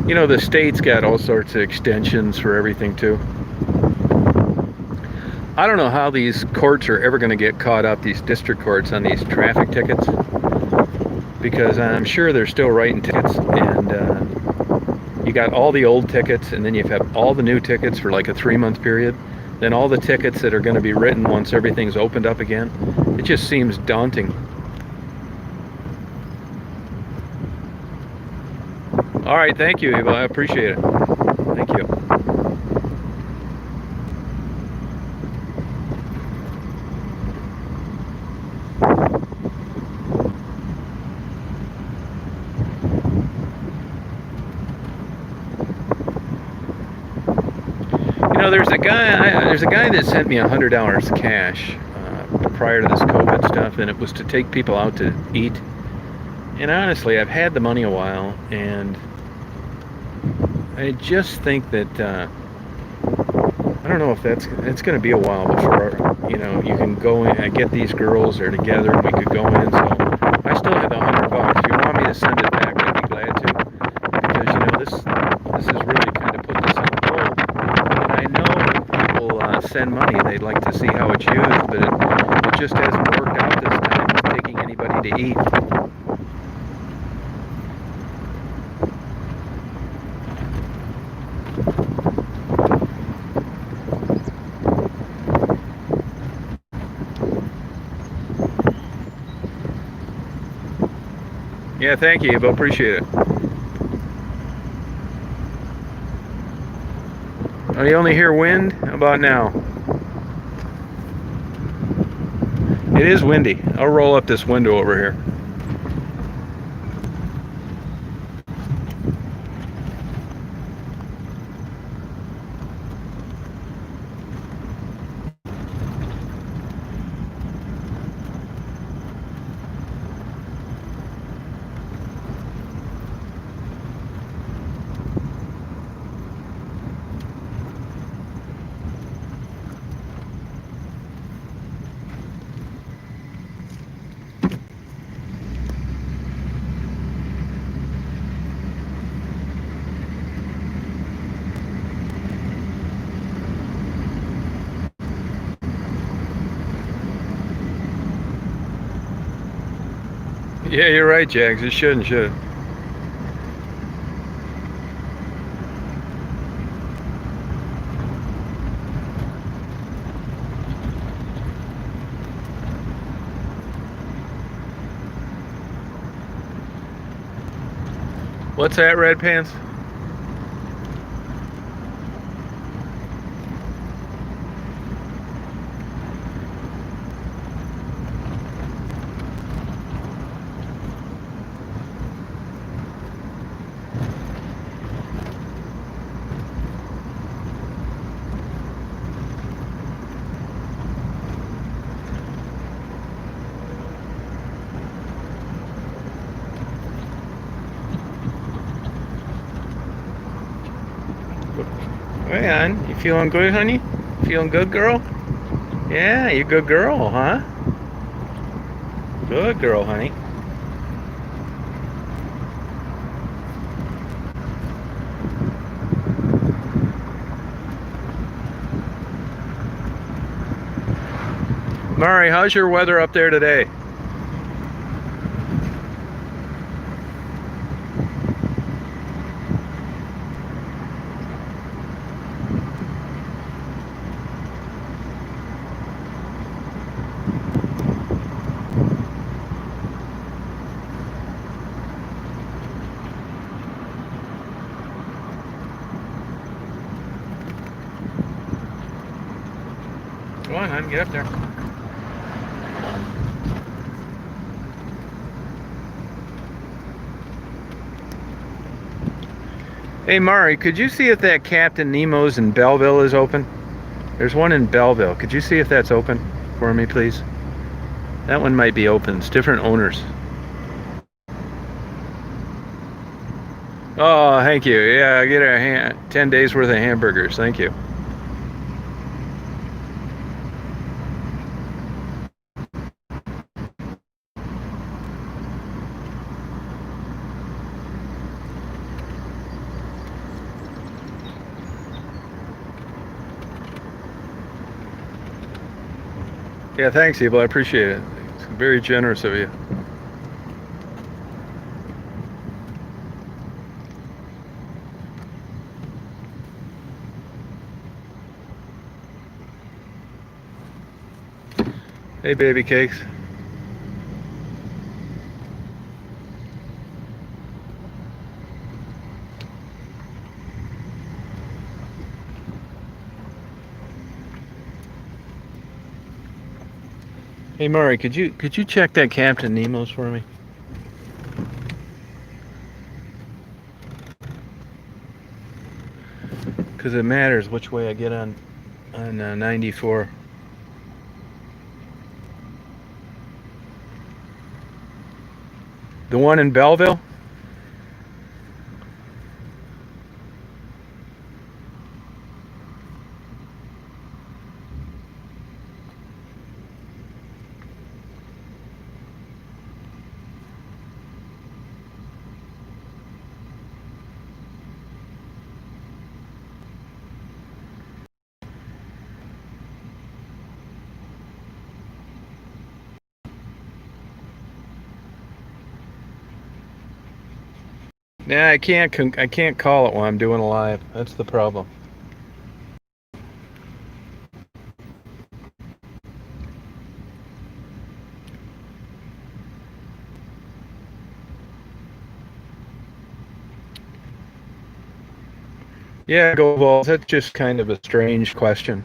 You know, the state's got all sorts of extensions for everything, too. I don't know how these courts are ever going to get caught up, these district courts, on these traffic tickets, because I'm sure they're still writing tickets, and you got all the old tickets, and then you have all the new tickets for like a 3-month period, then all the tickets that are going to be written once everything's opened up again. It just seems daunting. All right, thank you, Eva. I appreciate it. Thank you. You know, there's a guy that sent me $100 cash prior to this COVID stuff, and it was to take people out to eat. And honestly, I've had the money a while, and I just think that I don't know if it's going to be a while before, you know, you can go in. I get these girls are together, and we could go in. So I still have the $100. If you want me to send it back, I'd be glad to, because you know this has really kind of put this on hold. And I know when people send money, they'd like to see how it's used, but it just hasn't worked out this time with taking anybody to eat. Yeah, thank you, Eva. Appreciate it. Oh, you only hear wind? How about now? It is windy. I'll roll up this window over here. Yeah, you're right, Jags. It should. What's that, Red Pants? Right on. You feeling good, honey? Feeling good, girl? Yeah, you good girl, huh? Good girl, honey. Mari, how's your weather up there today? Come on, hon, get up there. Hey, Mari, could you see if that Captain Nemo's in Belleville is open? There's one in Belleville. Could you see if that's open for me, please? That one might be open. It's different owners. Oh, thank you. Yeah, I get 10 days worth of hamburgers. Thank you. Yeah, thanks, Evil. I appreciate it. It's very generous of you. Hey, baby cakes. Hey, Murray, could you check that Captain Nemo's for me? Because it matters which way I get on 94. The one in Belleville? Yeah, I can't call it while I'm doing a live. That's the problem. Yeah, go balls. That's just kind of a strange question.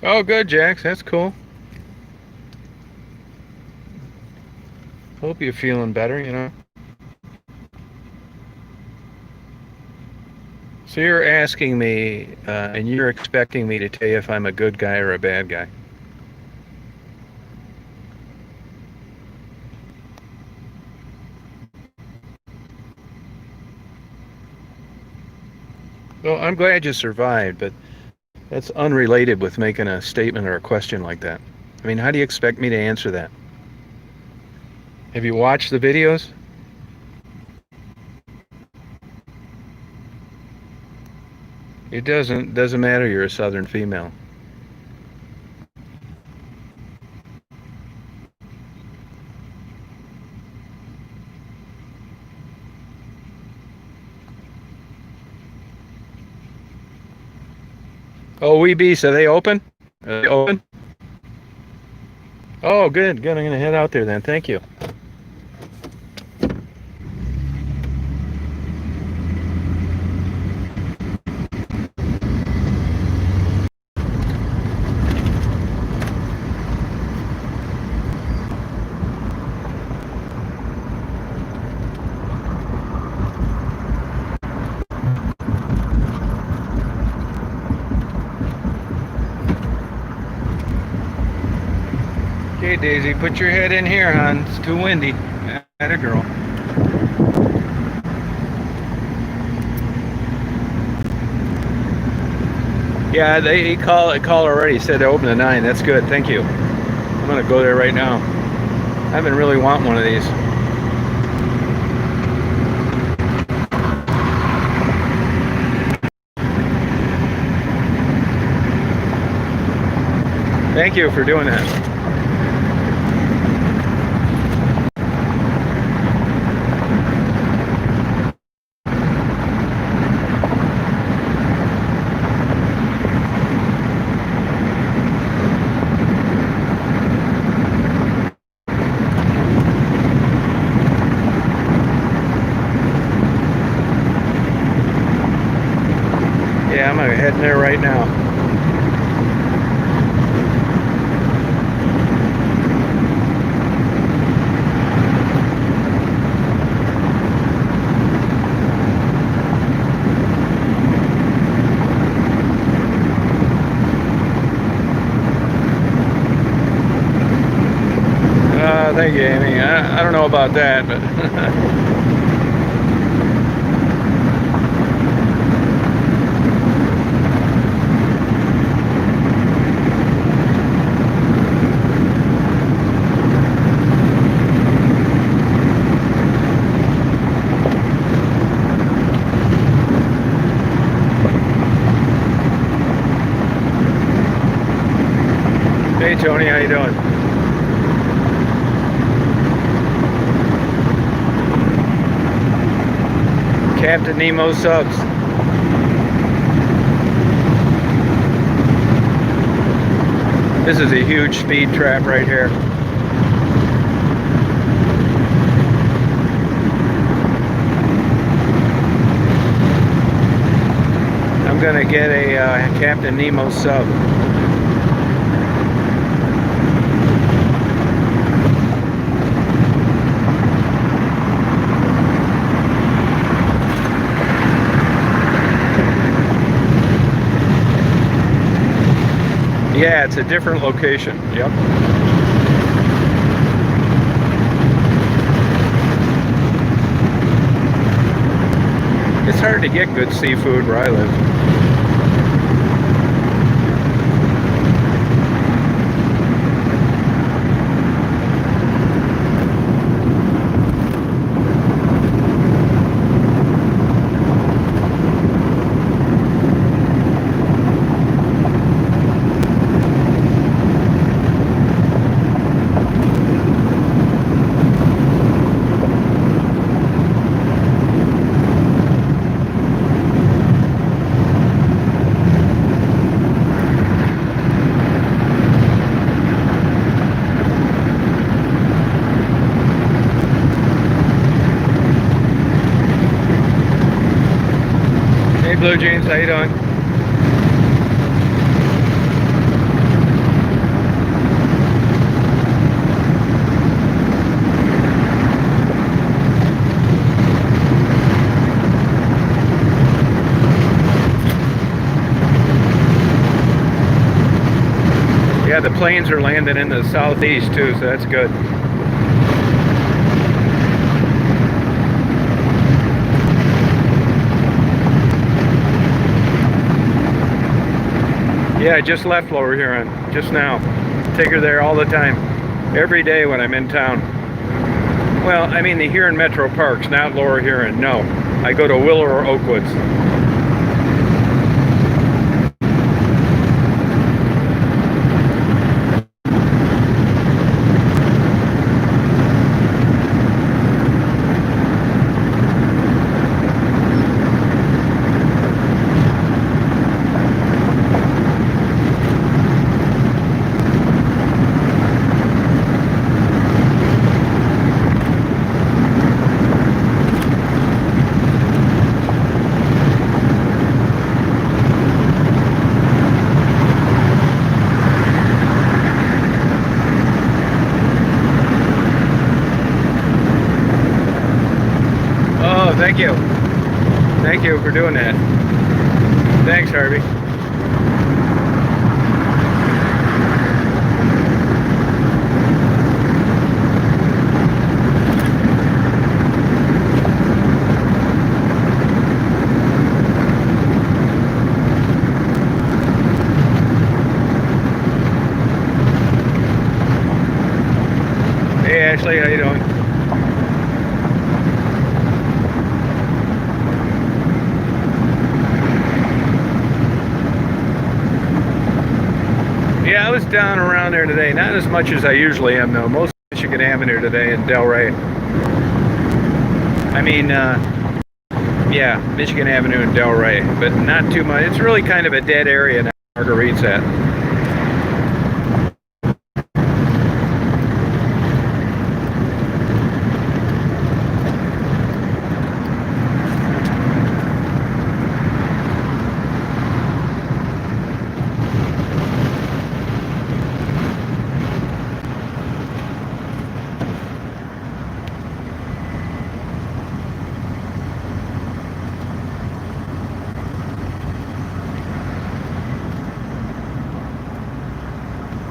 Oh, good, Jax. That's cool. Hope you're feeling better. So you're asking me, and you're expecting me to tell you if I'm a good guy or a bad guy. Well, I'm glad you survived, but that's unrelated with making a statement or a question like that. I mean, how do you expect me to answer that? Have you watched the videos? It doesn't matter. You're a Southern female. Oh, we beast. Are they open? Are they open? Oh, good, good. I'm gonna head out there then. Thank you. Okay, Daisy, put your head in here, hon. It's too windy. Atta girl. Yeah, they called already. Said they open at 9. That's good. Thank you. I'm gonna go there right now. I've been really wanting one of these. Thank you for doing that. Yeah, I'm heading there right now. Thank you, Amy. I don't know about that, but hey, Tony, how you doing? Captain Nemo subs. This is a huge speed trap right here. I'm gonna get a Captain Nemo sub. Yeah, it's a different location. Yep. It's hard to get good seafood where I live. Blue Jeans, how you doing? Yeah, the planes are landing in the southeast too, so that's good. Yeah, I just left Lower Huron, just now. Take her there all the time, every day when I'm in town. Well, I mean the Huron Metro Parks, not Lower Huron, no. I go to Willow or Oakwoods. Thank you. Thank you for doing that. Thanks, Harvey. Ashley. How you doing? Yeah, I was down around there today. Not as much as I usually am, though. Most Michigan Avenue today in Delray. I mean, yeah, Michigan Avenue and Delray, but not too much. It's really kind of a dead area now. Marguerite's at.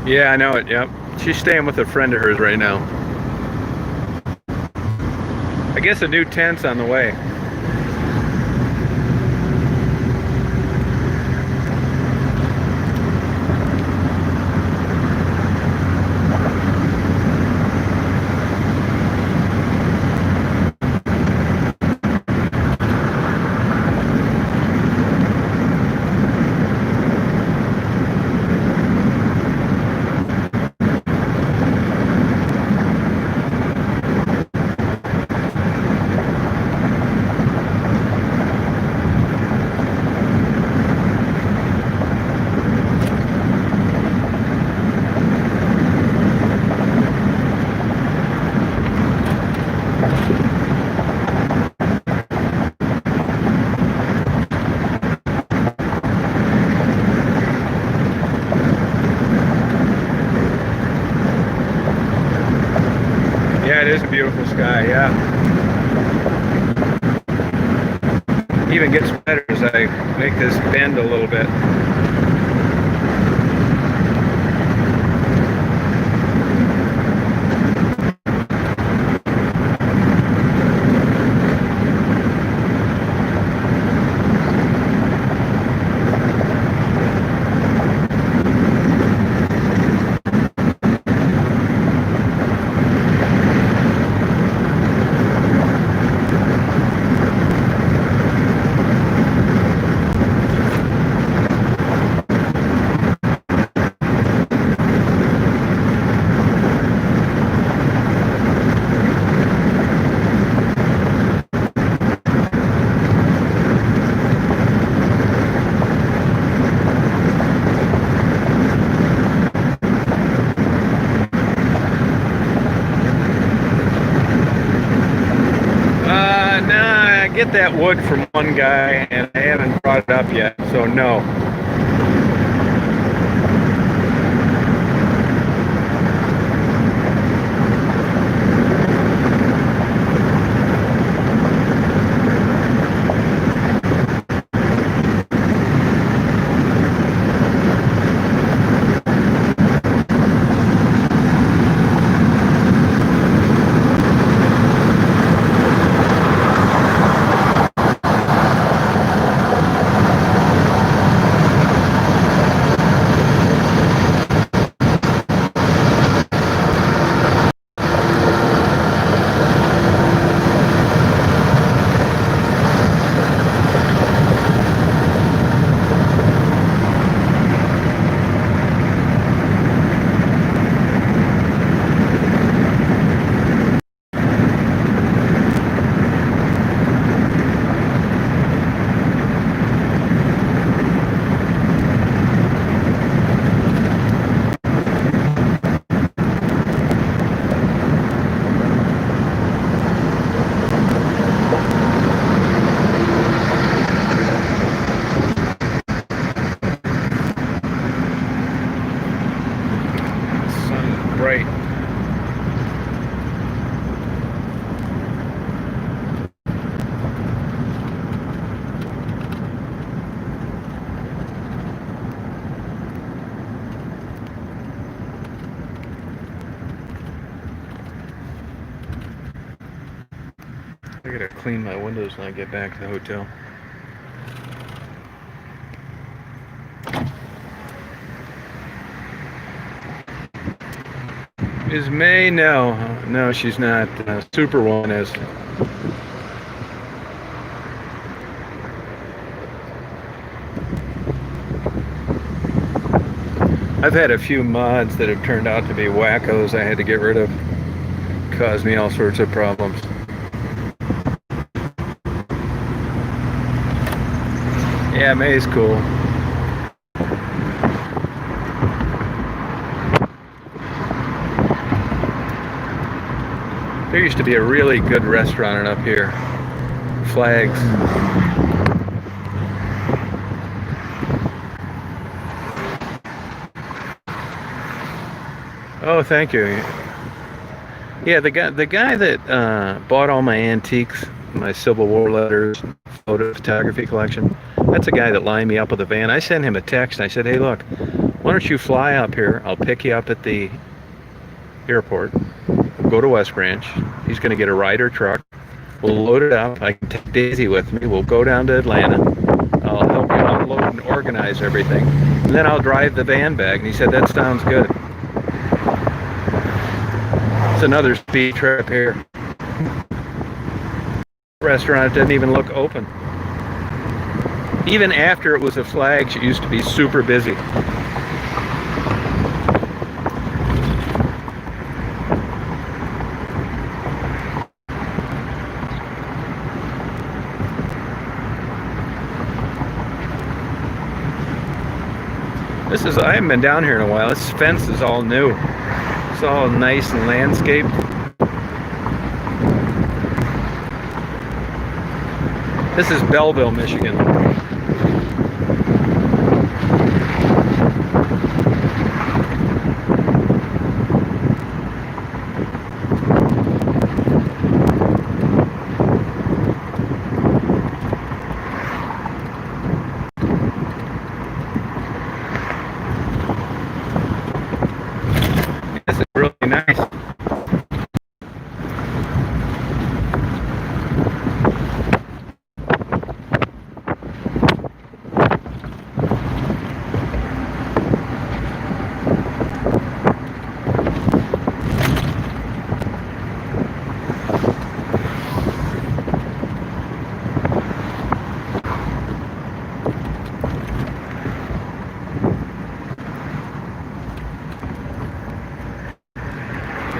Yeah, I know it. Yep. She's staying with a friend of hers right now. I guess a new tent's on the way. Yeah, it is a beautiful sky, yeah. Even gets better as I make this bend a little bit. Get that wood from one guy and I haven't brought it up yet, so no. Right. I gotta clean my windows when I get back to the hotel. Is May? No. No, she's not. Superwoman is. I've had a few mods that have turned out to be wackos I had to get rid of. Caused me all sorts of problems. Yeah, May's cool. There used to be a really good restaurant up here. Flags. Oh, thank you. Yeah, the guy that bought all my antiques, my Civil War letters, photo photography collection. That's a guy that lined me up with a van. I sent him a text. I said, "Hey, look, why don't you fly up here? I'll pick you up at the airport. Go to West Branch. He's going to get a Ryder truck. We'll load it up. I can take Daisy with me. We'll go down to Atlanta. I'll help you unload and organize everything. And then I'll drive the van back." And he said, "That sounds good." It's another speed trip here. Restaurant didn't even look open. Even after it was a flag, it used to be super busy. I haven't been down here in a while. This fence is all new. It's all nice and landscaped. This is Belleville, Michigan. This is really nice.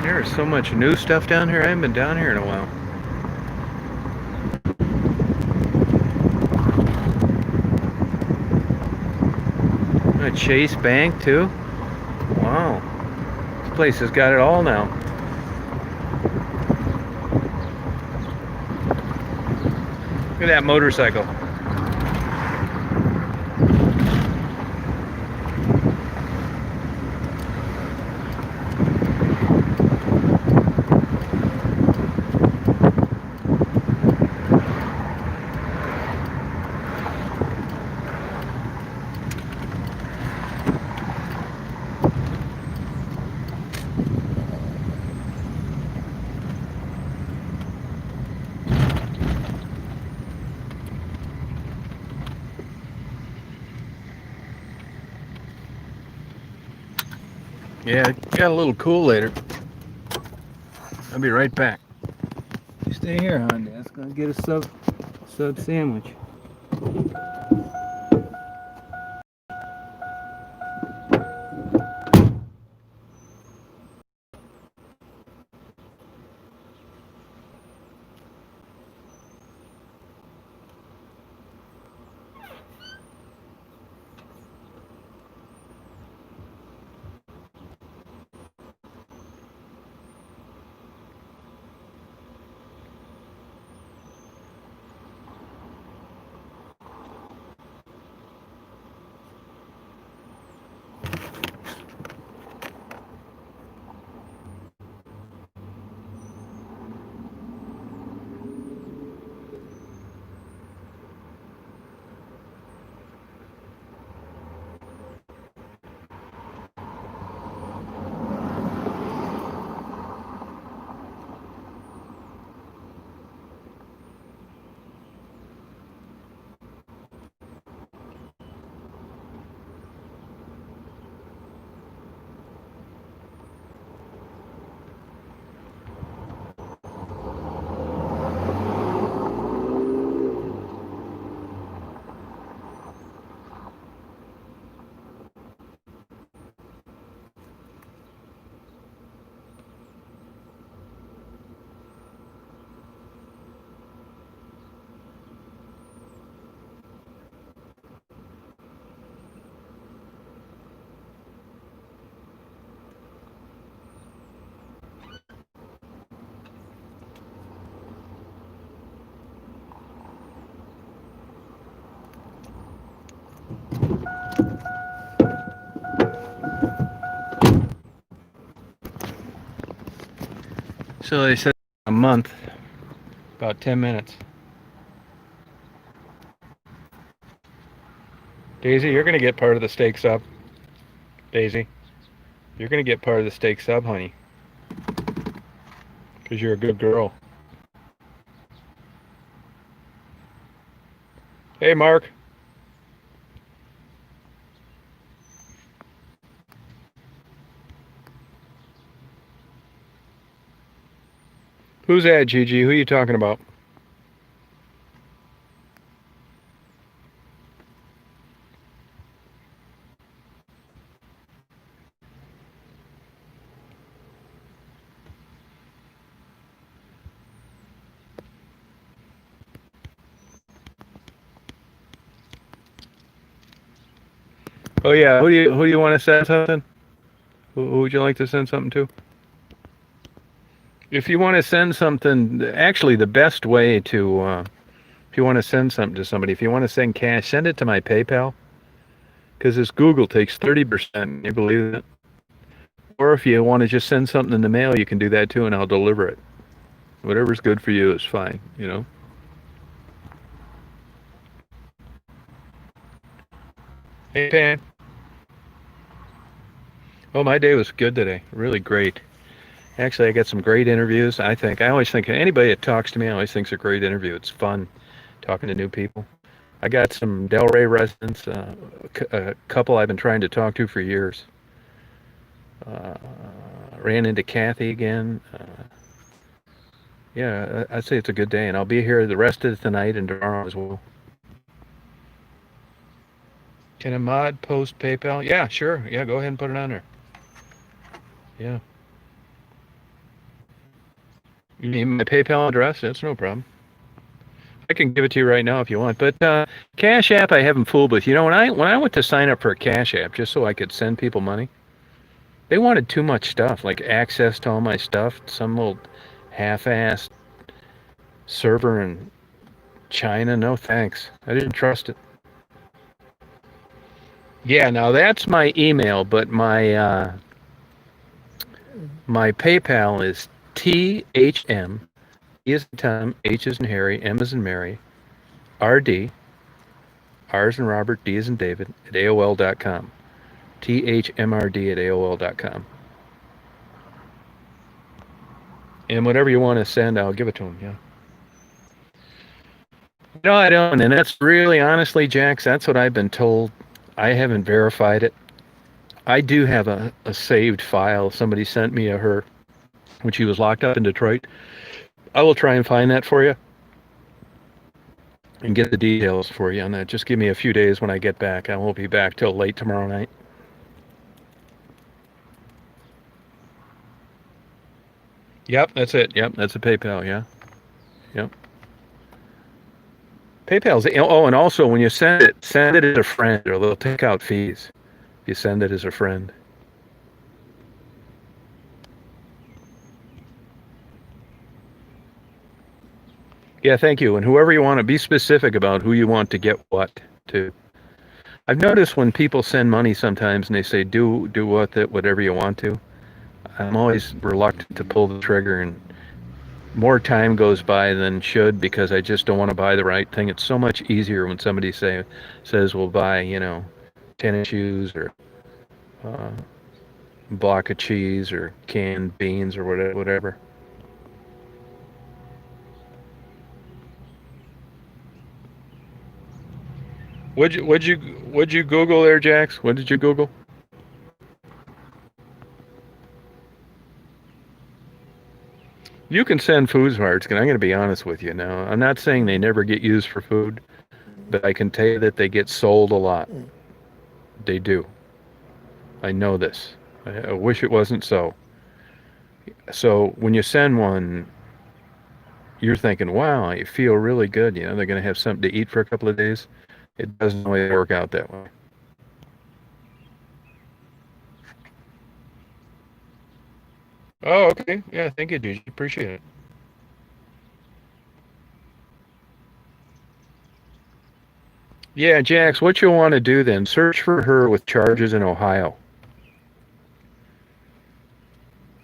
There's so much new stuff down here. I haven't been down here in a while. A Chase Bank too? Wow. This place has got it all now. Look at that motorcycle. Yeah, it got a little cool later. I'll be right back. You stay here, Honda. That's gonna get a sub sandwich. So they said a month, about 10 minutes. Daisy, you're going to get part of the steak sub. Daisy, you're going to get part of the steak sub, honey. Because you're a good girl. Hey, Mark. Who's that, Gigi? Who are you talking about? Oh yeah, who do you want to send something? Who would you like to send something to? If you want to send something, actually the best way to, if you want to send something to somebody, if you want to send cash, send it to my PayPal, because this Google takes 30%. You believe that? Or if you want to just send something in the mail, you can do that too, and I'll deliver it. Whatever's good for you is fine, you know. Hey, Pan. Oh, my day was good today. Really great. Actually, I got some great interviews. I always think anybody that talks to me, I always think it's a great interview. It's fun talking to new people. I got some Delray residents, a couple I've been trying to talk to for years. Uh, ran into Kathy again. Yeah, I'd say it's a good day, and I'll be here the rest of tonight and tomorrow as well. Can a mod post PayPal? Yeah, sure. Yeah, go ahead and put it on there. Yeah. You need my PayPal address? That's no problem. I can give it to you right now if you want. But Cash App, I haven't fooled with. You know, when I went to sign up for a Cash App just so I could send people money, they wanted too much stuff, like access to all my stuff. Some little half-assed server in China. No thanks. I didn't trust it. Yeah, now that's my email, but my PayPal is THM, E as in Tom, H as in Harry, M as in Mary, RD, R as in Robert, D as in David, at AOL.com. THMRD at AOL.com. And whatever you want to send, I'll give it to them, yeah. No, I don't. And that's really, honestly, Jax, that's what I've been told. I haven't verified it. I do have a saved file. Somebody sent me her when she was locked up in Detroit. I will try and find that for you and get the details for you on that. Just give me a few days when I get back. I won't be back till late tomorrow night. Yep, that's it. Yep, that's a PayPal, yeah. Yep. PayPal's, oh, and also when you send it as a friend, or they'll take out fees if you send it as a friend. Yeah, thank you. And whoever you want to, be specific about who you want to get what to. I've noticed when people send money sometimes and they say do with it whatever you want to. I'm always reluctant to pull the trigger, and more time goes by than should because I just don't want to buy the right thing. It's so much easier when somebody says we'll buy, tennis shoes or a block of cheese or canned beans or whatever. What'd you Google there, Jax? What did you Google? You can send food parts, and I'm going to be honest with you now. I'm not saying they never get used for food, but I can tell you that they get sold a lot. They do. I know this. I wish it wasn't so. So when you send one, you're thinking, wow, I feel really good. They're going to have something to eat for a couple of days. It doesn't always work out that way. Oh, okay. Yeah, thank you, Gigi. Appreciate it. Yeah, Jax, what you'll want to do then, search for her with charges in Ohio.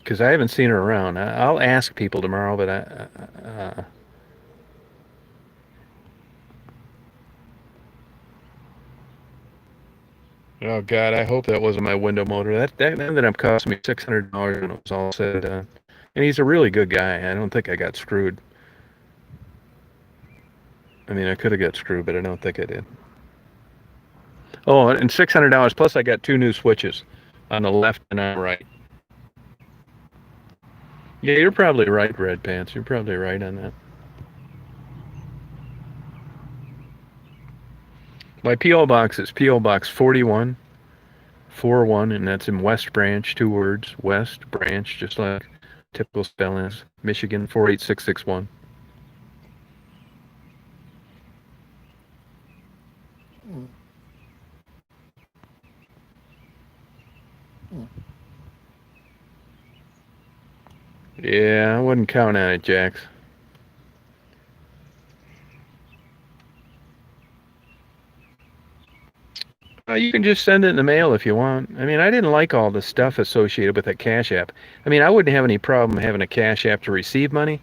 because I haven't seen her around. I'll ask people tomorrow, but oh God, I hope that wasn't my window motor. That ended up costing me $600 when it was all said and done. And he's a really good guy. I don't think I got screwed. I mean, I could have got screwed, but I don't think I did. Oh, and $600 plus I got 2 new switches on the left and on the right. Yeah, you're probably right, Red Pants. You're probably right on that. My P.O. Box is P.O. Box 4141, and that's in West Branch, 2 words, West Branch, just like typical spelling is, Michigan 48661. Yeah, I wouldn't count on it, Jax. You can just send it in the mail if you want. I mean, I didn't like all the stuff associated with that Cash App. I mean, I wouldn't have any problem having a Cash App to receive money,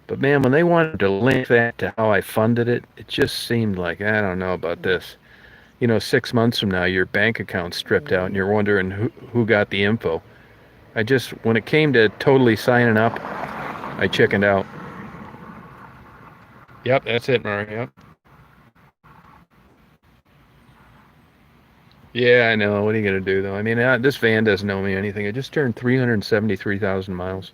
but man, when they wanted to link that to how I funded it, it just seemed like, I don't know about this. 6 months from now, your bank account's stripped out and you're wondering who got the info. When it came to totally signing up, I chickened out. Yep, that's it, Murray. Yep. Yeah, I know. What are you going to do, though? I mean, this van doesn't know me anything. I just turned 373,000 miles.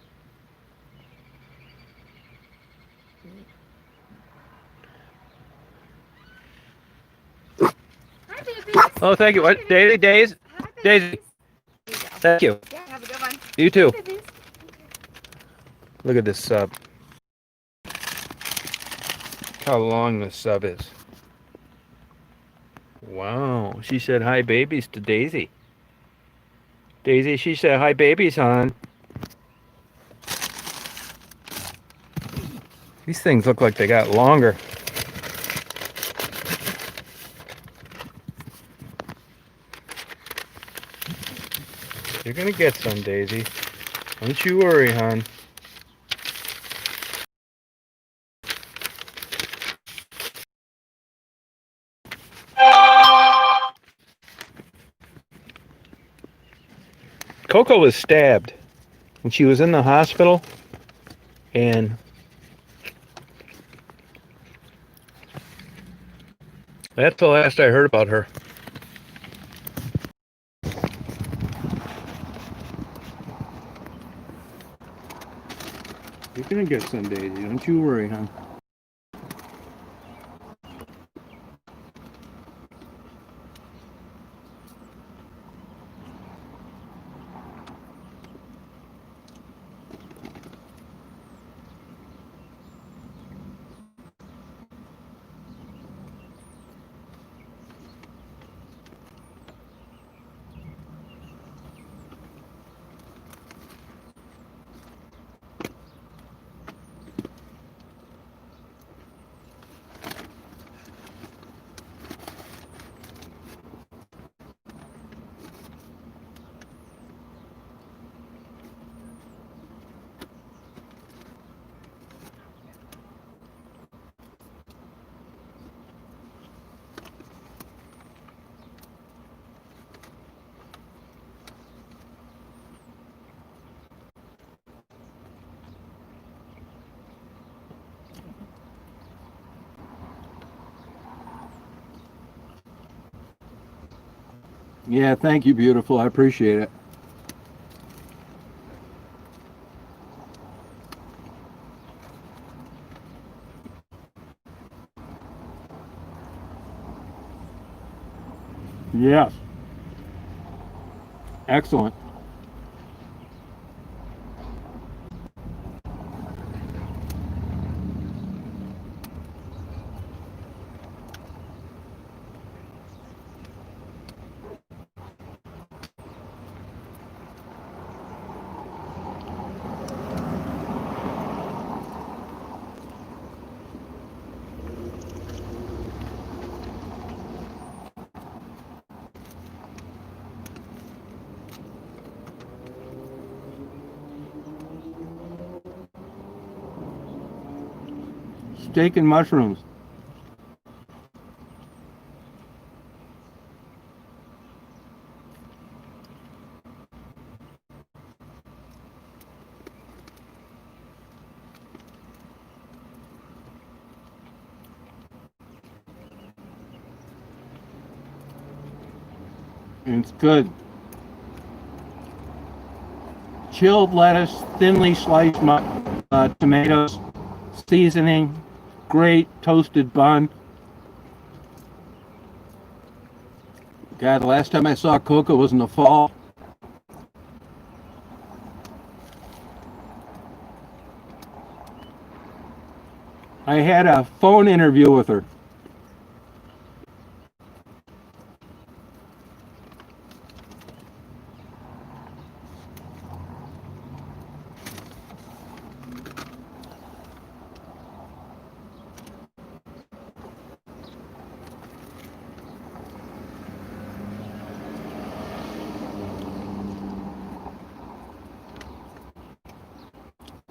Hi, baby. Oh, thank you. What? Daisy? Daisy. Thank you. Yeah, have a good one. You too. Babies. Look at this sub. How long this sub is. Wow. She said hi babies to Daisy. Daisy, she said hi babies, hon. These things look like they got longer. You're gonna get some, Daisy. Don't you worry, hon. Coco was stabbed when she was in the hospital, and that's the last I heard about her. You're gonna get some, Daisy. Don't you worry, hon. Yeah, thank you, beautiful. I appreciate it. Yes. Excellent. steak and mushrooms. And it's good. Chilled lettuce, thinly sliced tomatoes, seasoning, great toasted bun. God, the last time I saw Coca was in the fall. I had a phone interview with her.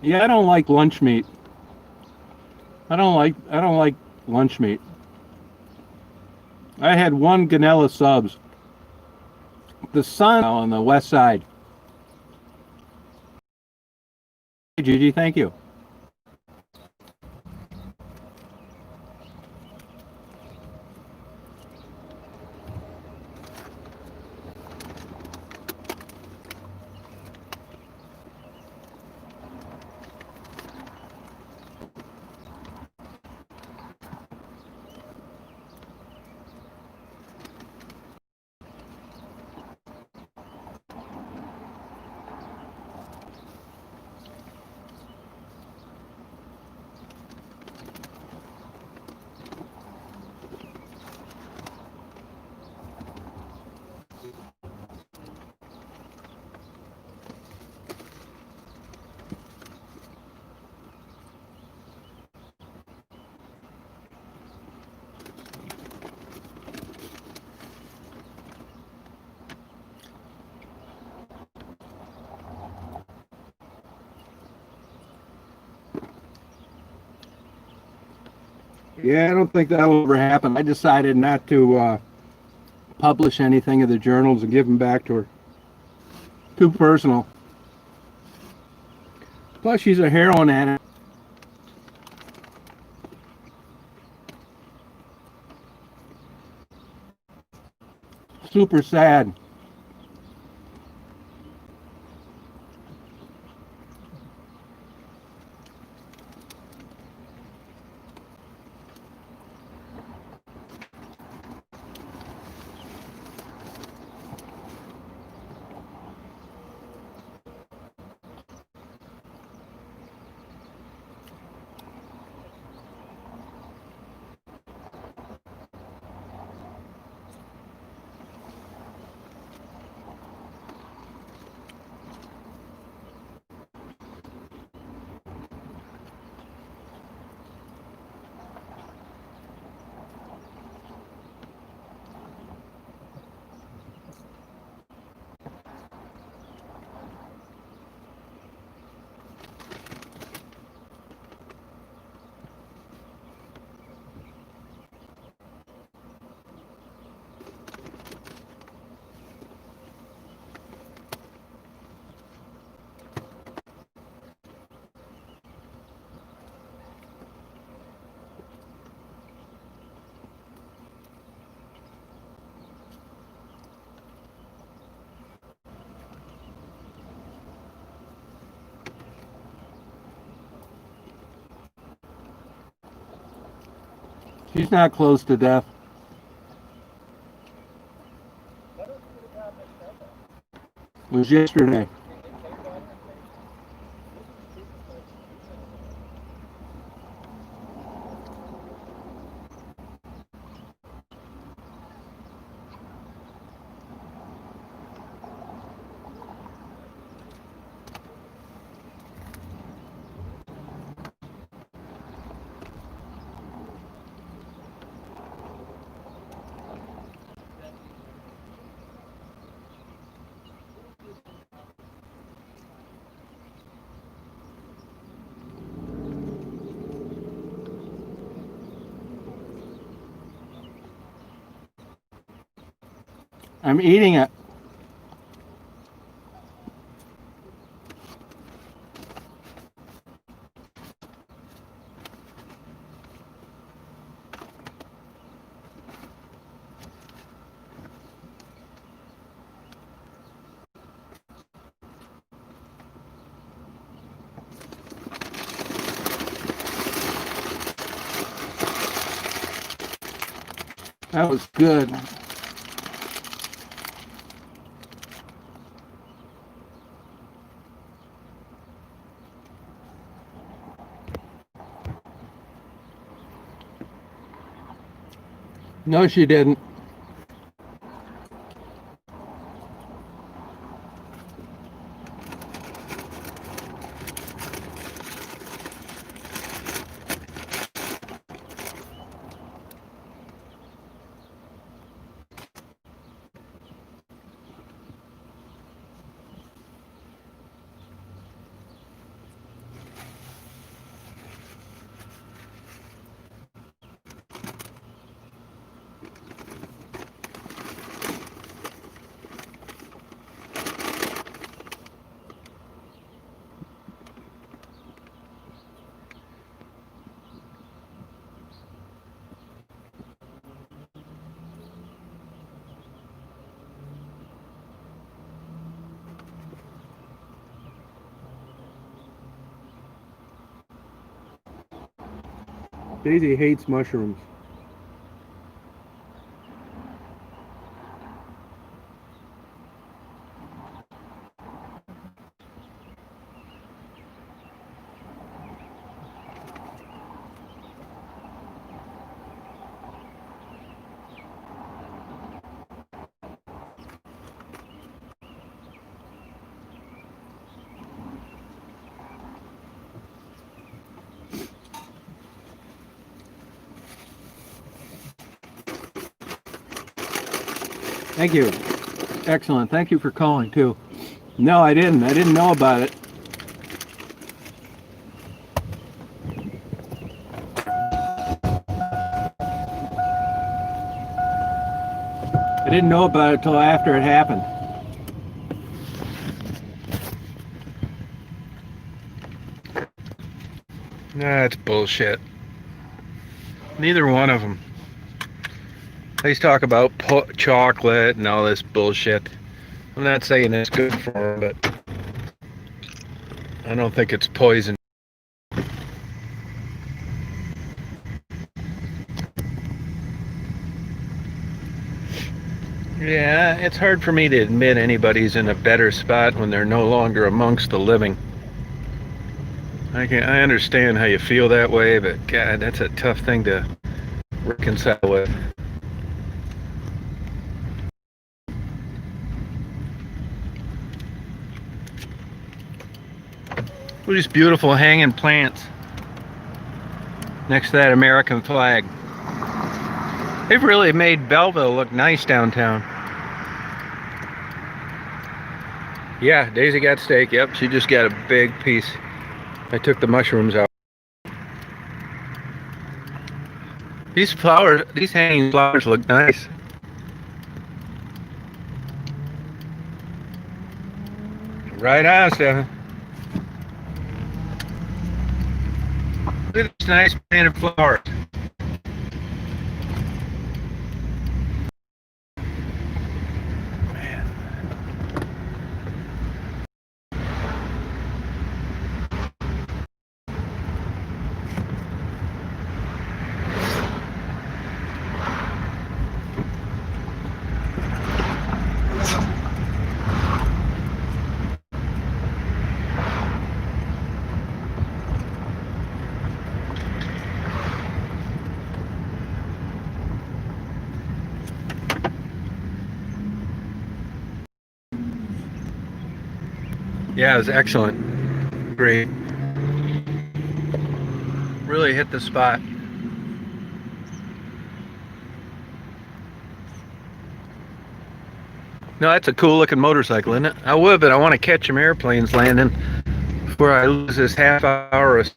Yeah, I don't like lunch meat. I don't like lunch meat. I had one Ganella subs. The sun on the west side. Hey, Gigi, thank you. Yeah, I don't think that'll ever happen. I decided not to publish anything in the journals and give them back to her. Too personal. Plus, she's a heroin addict. Super sad. She's not close to death. It was yesterday. I'm eating it. That was good. No, she didn't. Daisy hates mushrooms. Thank you. Excellent. Thank you for calling too. No, I didn't. I didn't know about it. I didn't know about it till after it happened. That's bullshit. Neither one of them. They talk about chocolate and all this bullshit. I'm not saying it's good for them, but I don't think it's poison. Yeah, it's hard for me to admit anybody's in a better spot when they're no longer amongst the living. I understand how you feel that way, but God, that's a tough thing to reconcile with. Look at these beautiful hanging plants next to that American flag. They've really made Belleville look nice downtown. Yeah, Daisy got steak. Yep, she just got a big piece. I took the mushrooms out. These flowers, these hanging flowers look nice. Right on, Stephen. Look at this nice painted flowers. Yeah, it was excellent. Great. Really hit the spot. No, that's a cool looking motorcycle, isn't it? I would, but I want to catch some airplanes landing before I lose this half hour or so.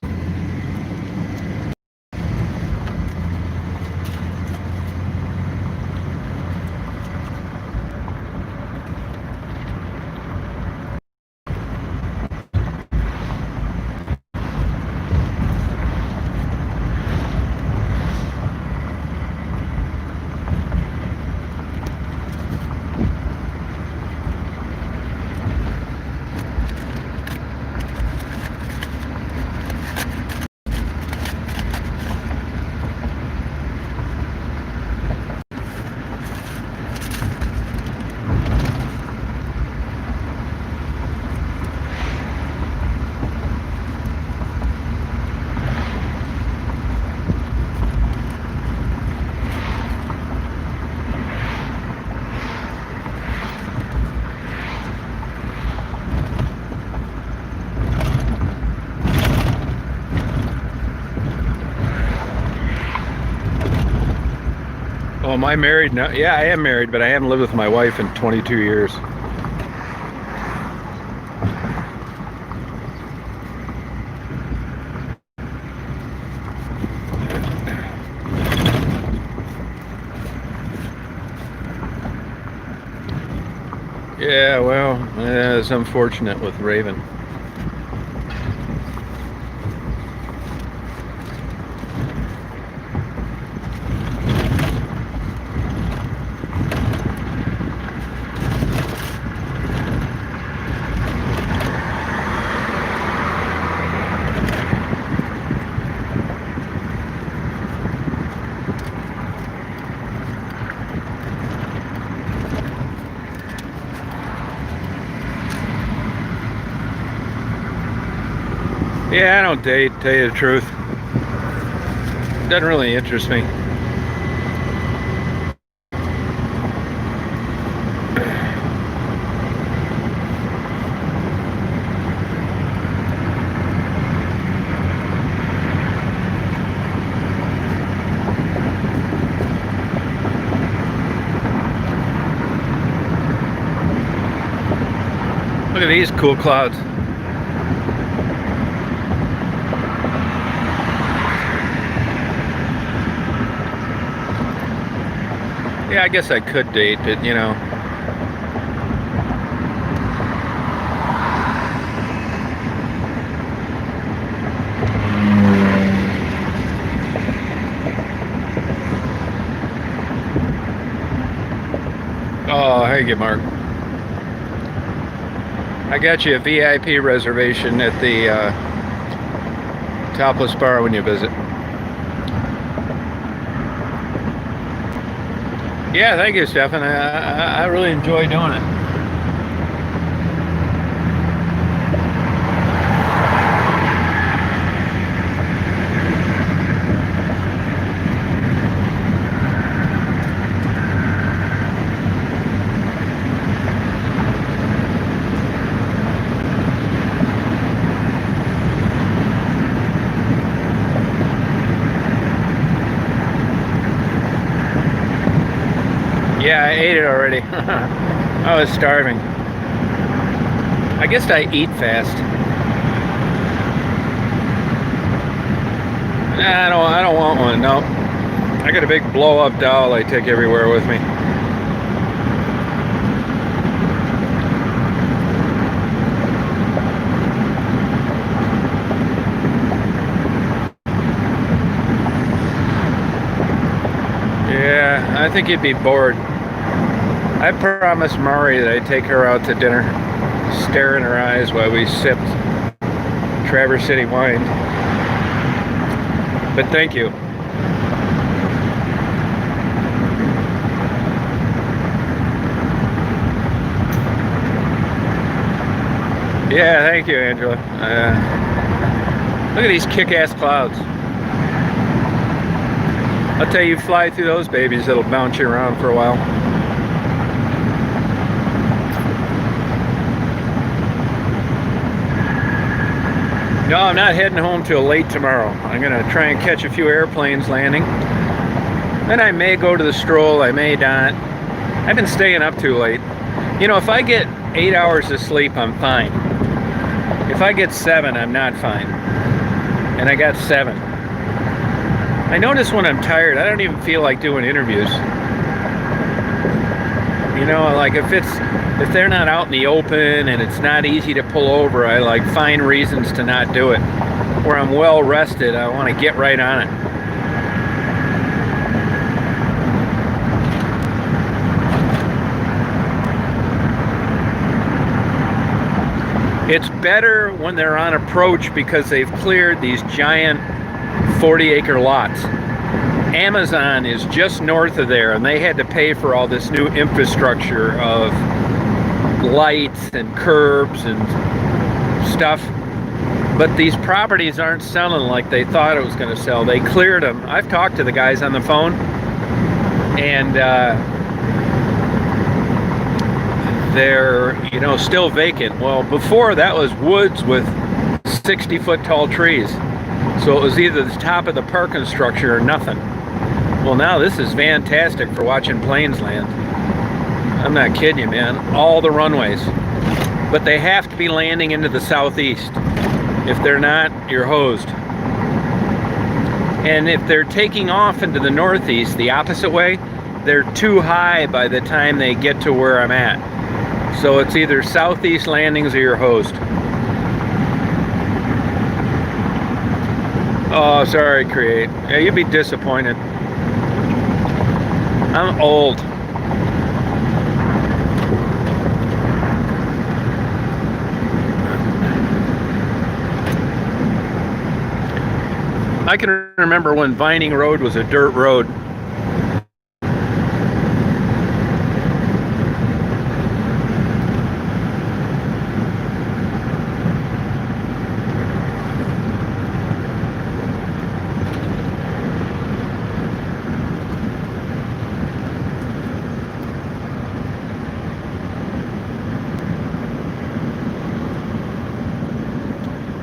am I married now? Yeah, I am married, but I haven't lived with my wife in 22 years. Yeah, well, it's unfortunate with Raven. Yeah, I don't date, tell you the truth. Doesn't really interest me. Look at these cool clouds. Yeah, I guess I could date, but you know. Oh, thank you, Mark. I got you a VIP reservation at the Topless Bar when you visit. Yeah, thank you, Stefan. I really enjoy doing it. Yeah, I ate it already. I was starving. I guess I eat fast. Nah, I don't want one. No, I got a big blow-up doll I take everywhere with me. Yeah, I think you'd be bored. I promised Mari that I'd take her out to dinner, stare in her eyes while we sipped Traverse City wine. But thank you. Yeah, thank you, Angela. Look at these kick-ass clouds. I'll tell you, fly through those babies, it'll bounce you around for a while. No, I'm not heading home till late tomorrow. I'm gonna try and catch a few airplanes landing. Then I may go to the stroll, I may not. I've been staying up too late. You know, if I get 8 hours of sleep, I'm fine. If I get 7, I'm not fine. And I got 7. I notice when I'm tired, I don't even feel like doing interviews. You know, like if they're not out in the open and it's not easy to pull over, I like find reasons to not do it. Where I'm well rested, I want to get right on it. It's better when they're on approach because they've cleared these giant 40-acre lots. Amazon is just north of there, and they had to pay for all this new infrastructure of lights and curbs and stuff. But these properties aren't selling like they thought it was going to sell. They cleared them. I've talked to the guys on the phone, and they're, you know, still vacant. Well, before that was woods with 60-foot tall trees. So it was either the top of the parking structure or nothing. Well, now this is fantastic for watching planes land. I'm not kidding you, man. All the runways. But they have to be landing into the southeast. If they're not, you're hosed. And if they're taking off into the northeast, the opposite way, they're too high by the time they get to where I'm at. So it's either southeast landings or you're hosed. Oh, sorry, Create. Yeah, you'd be disappointed. I'm old. I can remember when Vining Road was a dirt road.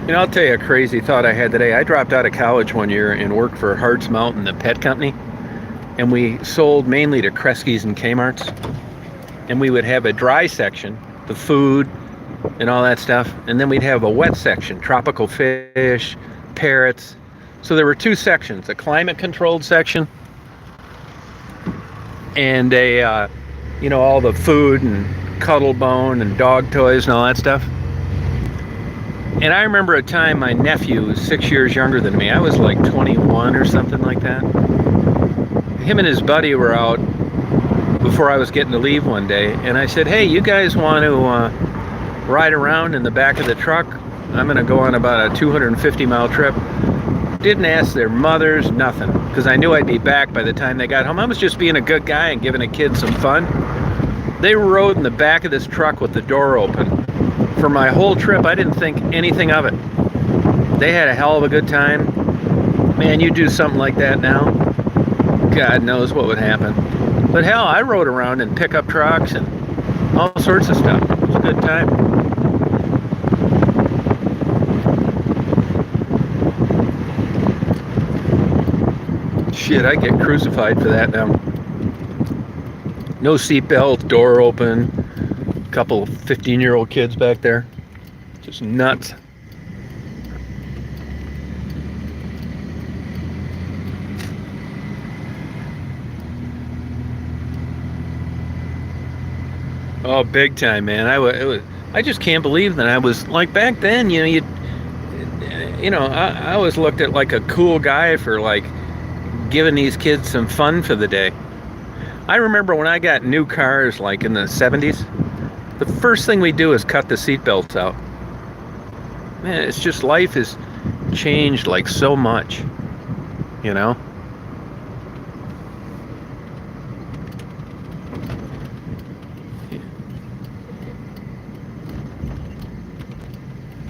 You know, I'll tell you a crazy thought I had today. I dropped out of college one year and worked for Hart's Mountain, the pet company. And we sold mainly to Kresge's and Kmart's. And we would have a dry section, the food and all that stuff. And then we'd have a wet section, tropical fish, parrots. So there were two sections, a climate-controlled section and a, you know, all the food and cuddle bone and dog toys and all that stuff. And I remember a time my nephew was 6 years younger than me. I was like 21 or something like that. Him and his buddy were out before I was getting to leave one day. And I said, hey, you guys want to ride around in the back of the truck? I'm going to go on about a 250-mile trip. Didn't ask their mothers, nothing. Because I knew I'd be back by the time they got home. I was just being a good guy and giving a kid some fun. They rode in the back of this truck with the door open. For my whole trip, I didn't think anything of it. They had a hell of a good time. Man, you do something like that now, God knows what would happen. But hell, I rode around in pickup trucks and all sorts of stuff. It was a good time. Shit, I get crucified for that now. No seatbelt, door open. Couple 15-year-old kids back there, just nuts. Oh, big time, man. I just can't believe that I was like back then. You know, I was looked at like a cool guy for like giving these kids some fun for the day. I remember when I got new cars, like in the 70s. The first thing we do is cut the seatbelts out. Man, it's just life has changed like so much, you know?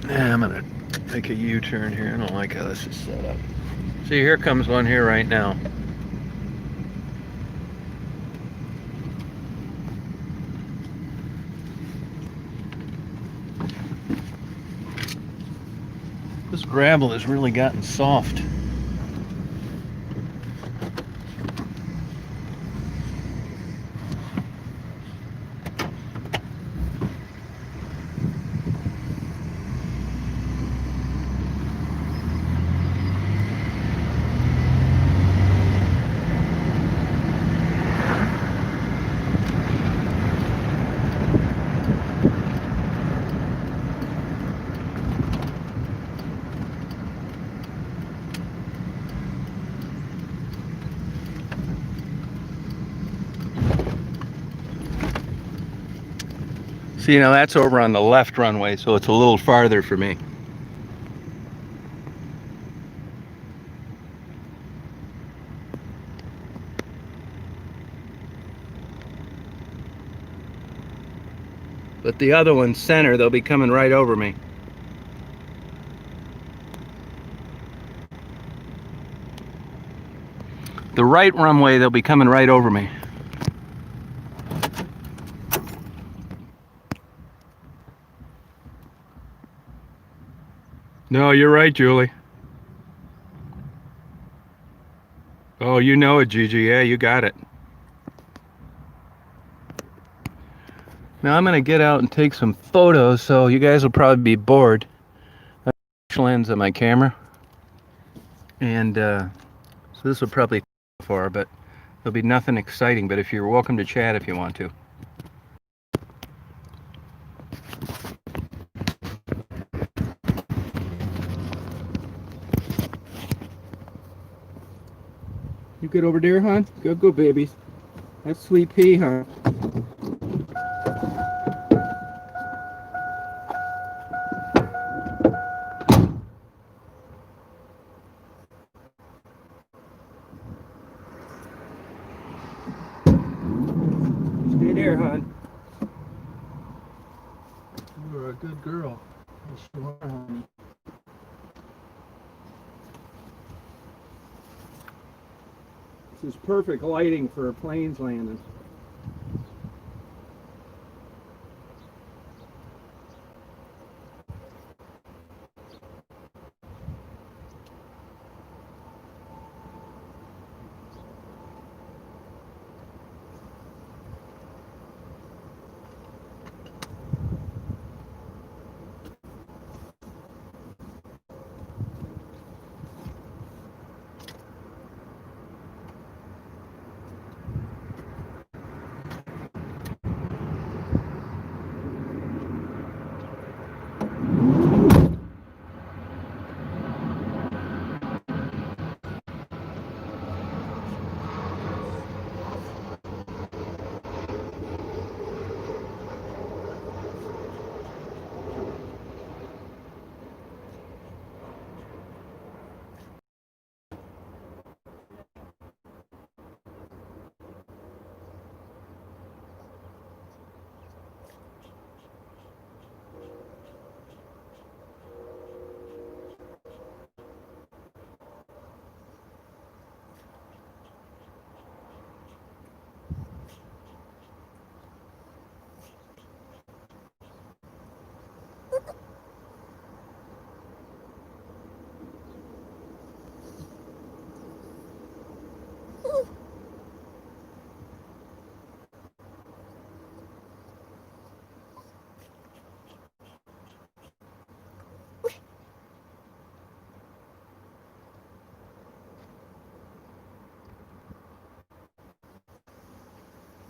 I'm gonna take a U-turn here. I don't like how this is set up. See, here comes one here right now. This gravel has really gotten soft. So, you know, that's over on the left runway, so it's a little farther for me. But the other one's center, they'll be coming right over me. The right runway, they'll be coming right over me. No, you're right, Julie. Oh, Oh, you know it, Gigi. Yeah, you got it. Now I'm going to get out and take some photos, so you guys will probably be bored. Lens on my camera. And so this will probably take far, but there'll be nothing exciting. But if you're welcome to chat if you want to. You good over there, hon? Go, babies. That's Sweet Pea, huh? Stay there, hon. You're a good girl. Yes, you are, honey. This is perfect lighting for planes landing.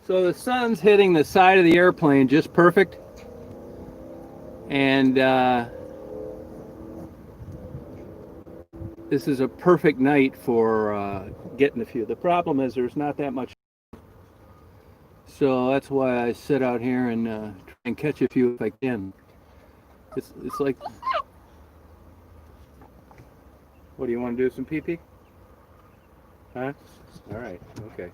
So the sun's hitting the side of the airplane just perfect. And this is a perfect night for getting a few. The problem is there's not that much. So that's why I sit out here and try and catch a few if I can. It's like, what do you want to do, some pee-pee? Huh? All right, okay.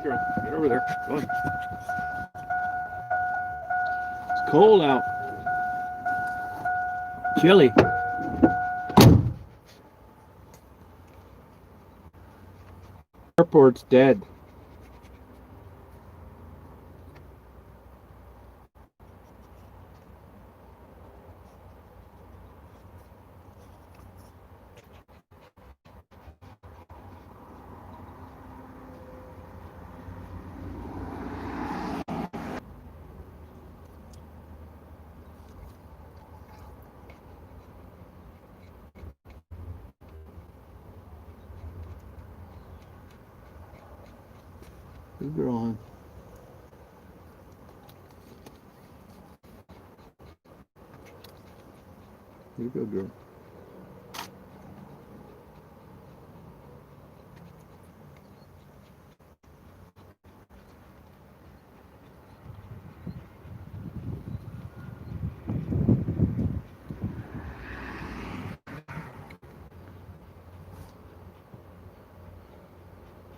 girl. Get over there. Go on. It's cold out. Chilly. Airport's dead. Good girl, hon. You're a good girl.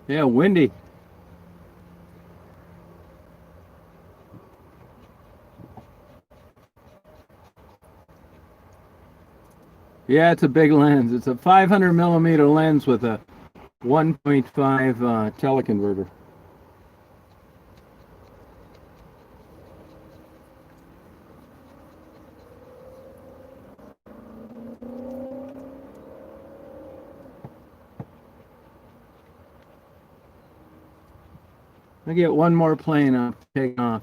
Yeah, windy. Yeah, it's a big lens. It's a 500 millimeter lens with a 1.5 teleconverter. I get one more plane, I'm taking off.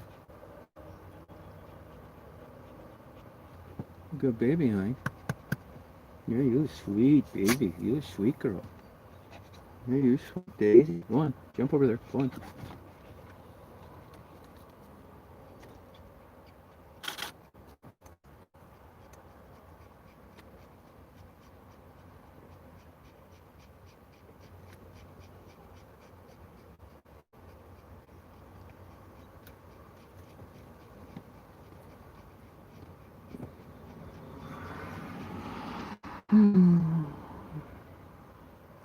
Good baby, honey. Yeah, you're a sweet baby. You're a sweet girl. Yeah, you're sweet Daisy. Go on, jump over there. Go on.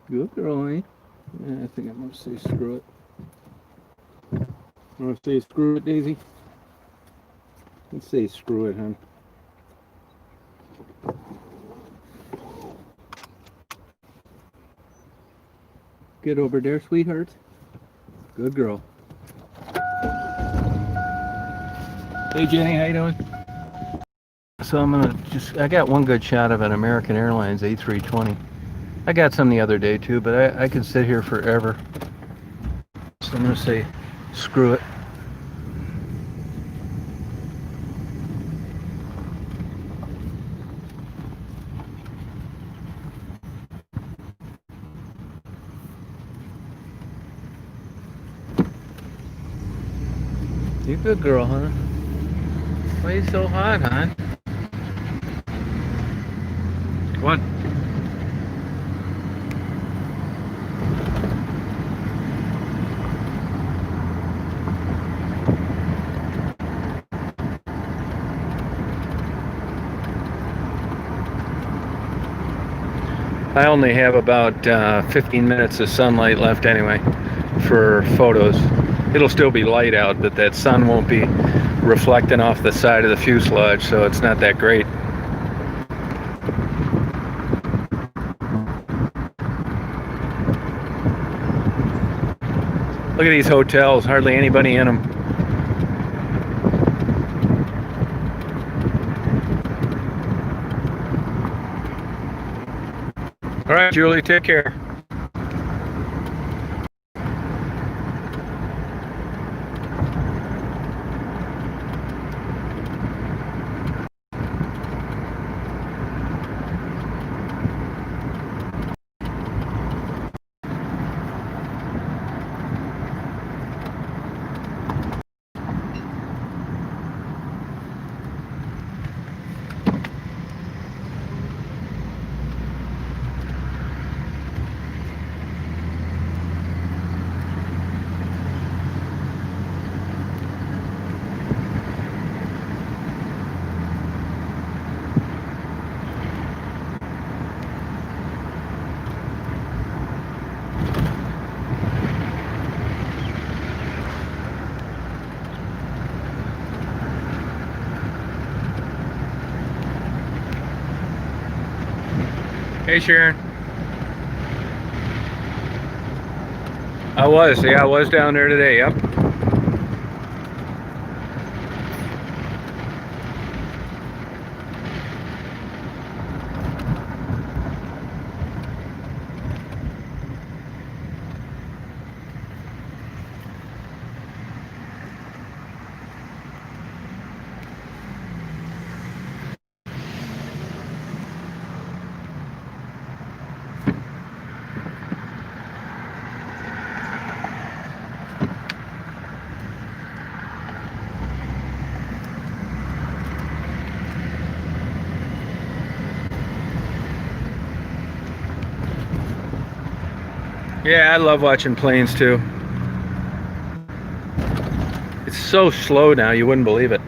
Good girl, honey. Yeah, I think I'm gonna say screw it. I'm gonna say screw it, Daisy. Let's say screw it, hon. Get over there, sweetheart. Good girl. Hey Jenny, how you doing? So I got one good shot of an American Airlines A320. I got some the other day too, but I could sit here forever. So I'm gonna say screw it. You good girl, huh? Why are you so hot, hon? Come on. I only have about 15 minutes of sunlight left anyway for photos. It'll still be light out, but that sun won't be reflecting off the side of the fuselage, so it's not that great. Look at these hotels, hardly anybody in them. All right, Julie, take care. Hey, Sharon. I was down there today, yep. Yeah, I love watching planes too. It's so slow now, you wouldn't believe it.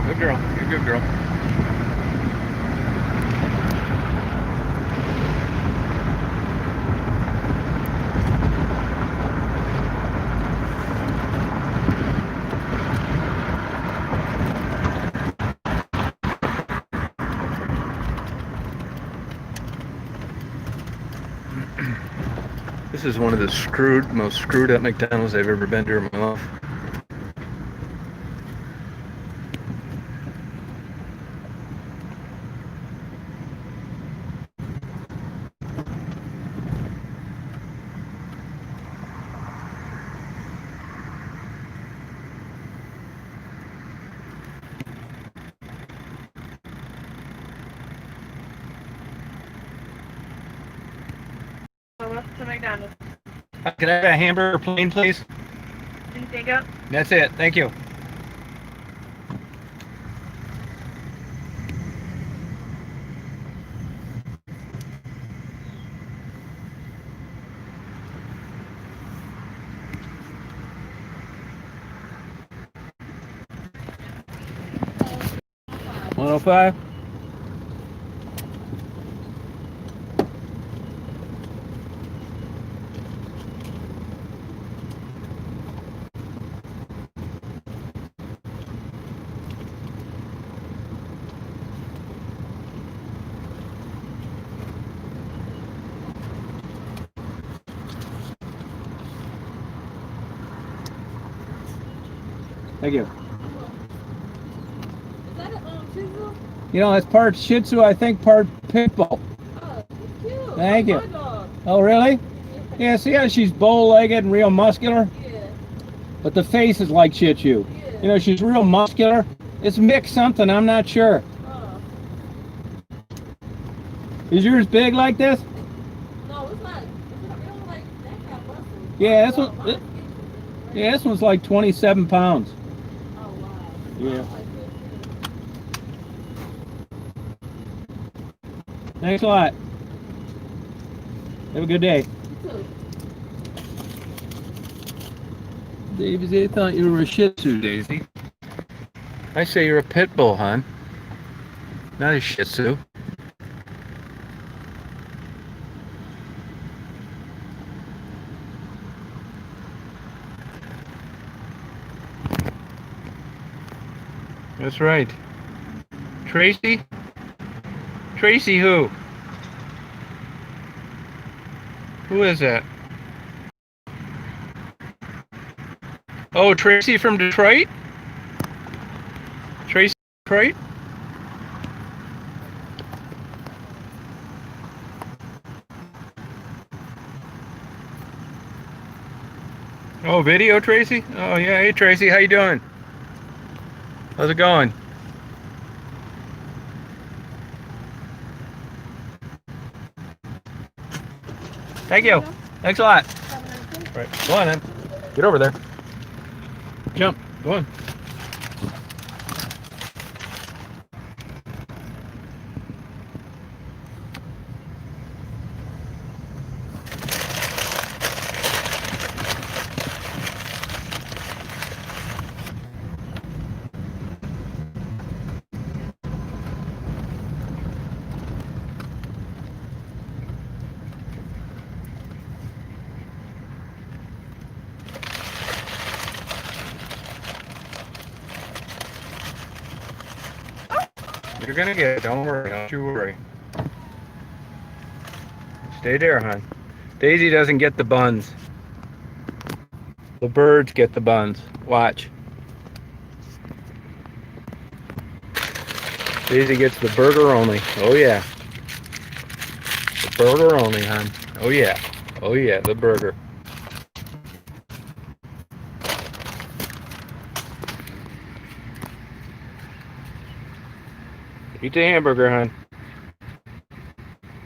Good girl. You're a good girl. This is one of the most screwed up McDonald's I've ever been to in my life. To McDonald's. Can I have a hamburger plain, please? Anything up? That's it. Thank you. $105. Thank you. Is that a Shih Tzu? You know, it's part Shih Tzu, I think, part Pit Bull. Oh, it's cute. Thank you. My dog. Oh, really? Yeah, see how she's bow-legged and real muscular? Yeah. But the face is like Shih Tzu. Yeah. You know, she's real muscular. It's mixed something, I'm not sure. Oh. Is yours big like this? No, it's not. It's not real like that kind of muscle. Yeah, this Oh, one. mine's Yeah, this one's like 27 pounds. Oh, wow. Yeah. Mine's like this. Thanks a lot. Have a good day. You too. Daisy, they thought you were a Shih Tzu, Daisy. I say you're a Pit Bull, hon. Not a Shih Tzu. That's right. Tracy? Tracy who? Who is that? Oh, Tracy from Detroit? Tracy from Detroit? Oh, video Tracy? Oh yeah, hey Tracy, how you doing? How's it going? Thank you. Thanks a lot. Right, go on then. Get over there. Jump. Go on. You're gonna get it. Don't worry. Don't you worry. Stay there, hon. Daisy doesn't get the buns. The birds get the buns. Watch. Daisy gets the burger only. Oh yeah. The burger only, hon. Oh yeah. Oh yeah, the burger. Eat the hamburger, hon.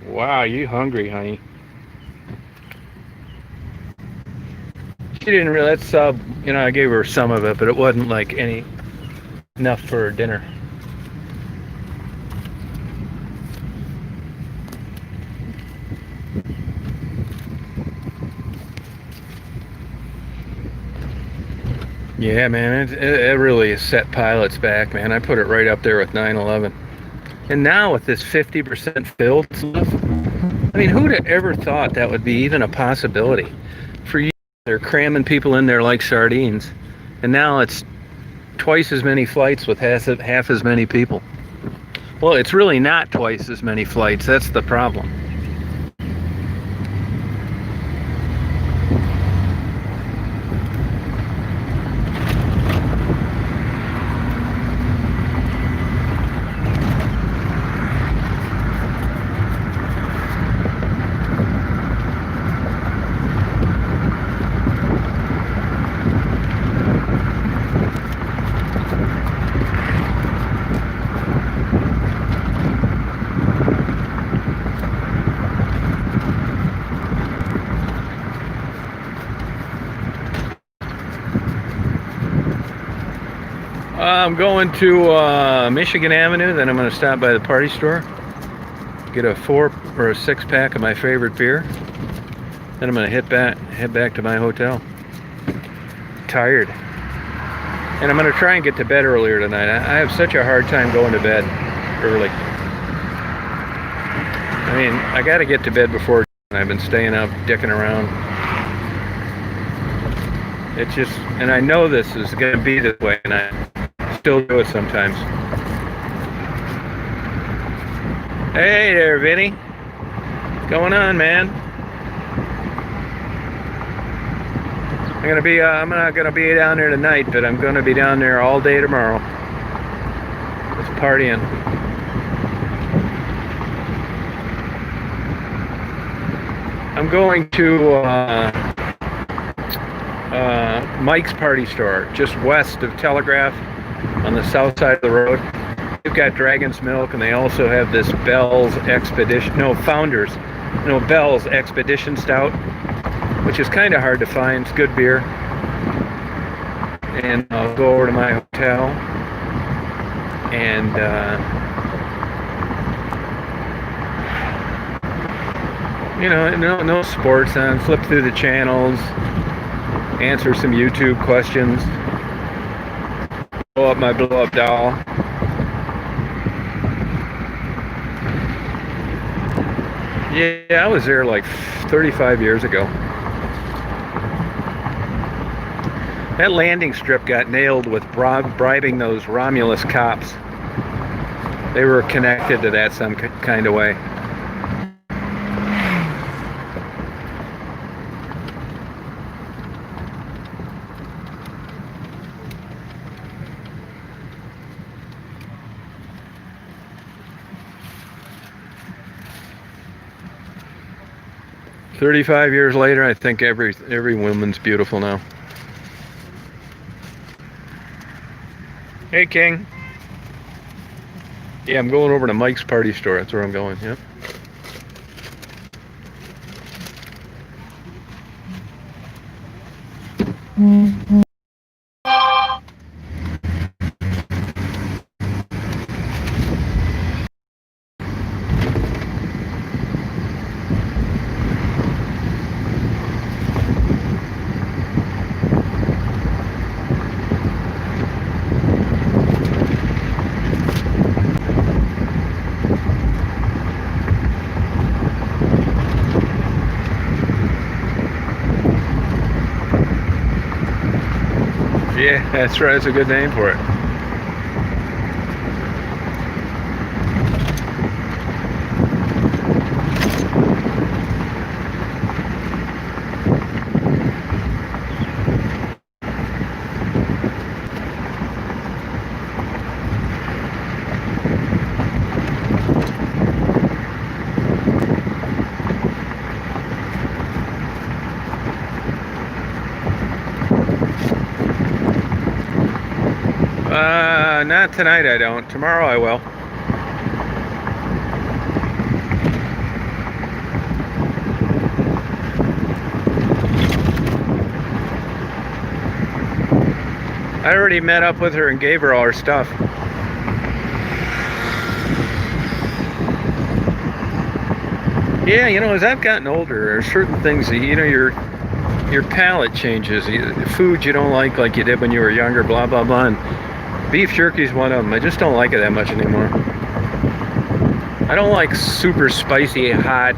Wow, you hungry, honey. She didn't really, that's, you know, I gave her some of it, but it wasn't like enough for her dinner. Yeah, man, it really has set pilots back, man. I put it right up there with 9/11. And now with this 50% filled stuff, I mean, who'd have ever thought that would be even a possibility? For years, they're cramming people in there like sardines. And now it's twice as many flights with half as many people. Well, it's really not twice as many flights. That's the problem. I'm going to Michigan Avenue, then I'm going to stop by the party store, get a 4 or a 6 pack of my favorite beer, then I'm going to head back to my hotel. Tired. And I'm going to try and get to bed earlier tonight. I have such a hard time going to bed early. I mean, I got to get to bed before I've been staying up dicking around. It's just, and I know this is going to be this way, and I still do it sometimes. Hey there, Vinny. What's going on, man? I'm not gonna be down there tonight, but I'm gonna be down there all day tomorrow. Just partying. I'm going to Mike's Party Store, just west of Telegraph, on the south side of the road. They've got Dragon's Milk, and they also have this Bell's Bell's Expedition Stout, which is kind of hard to find. It's good beer. And I'll go over to my hotel and you know, no sports on. Flip through the channels, answer some YouTube questions, blow up my blow-up doll. Yeah, I was there like 35 years ago. That landing strip got nailed with bribing those Romulus cops. They were connected to that some kind of way. "35 years later, I think every woman's beautiful now." Hey, King. Yeah, I'm going over to Mike's Party Store. That's where I'm going. Yep. Yeah, that's right. That's a good name for it. Not tonight I don't. Tomorrow I will. I already met up with her and gave her all her stuff. Yeah, you know, as I've gotten older, there are certain things that, you know, your palate changes. Food you don't like you did when you were younger, blah, blah, blah. And beef jerky's one of them. I just don't like it that much anymore. I don't like super spicy, hot,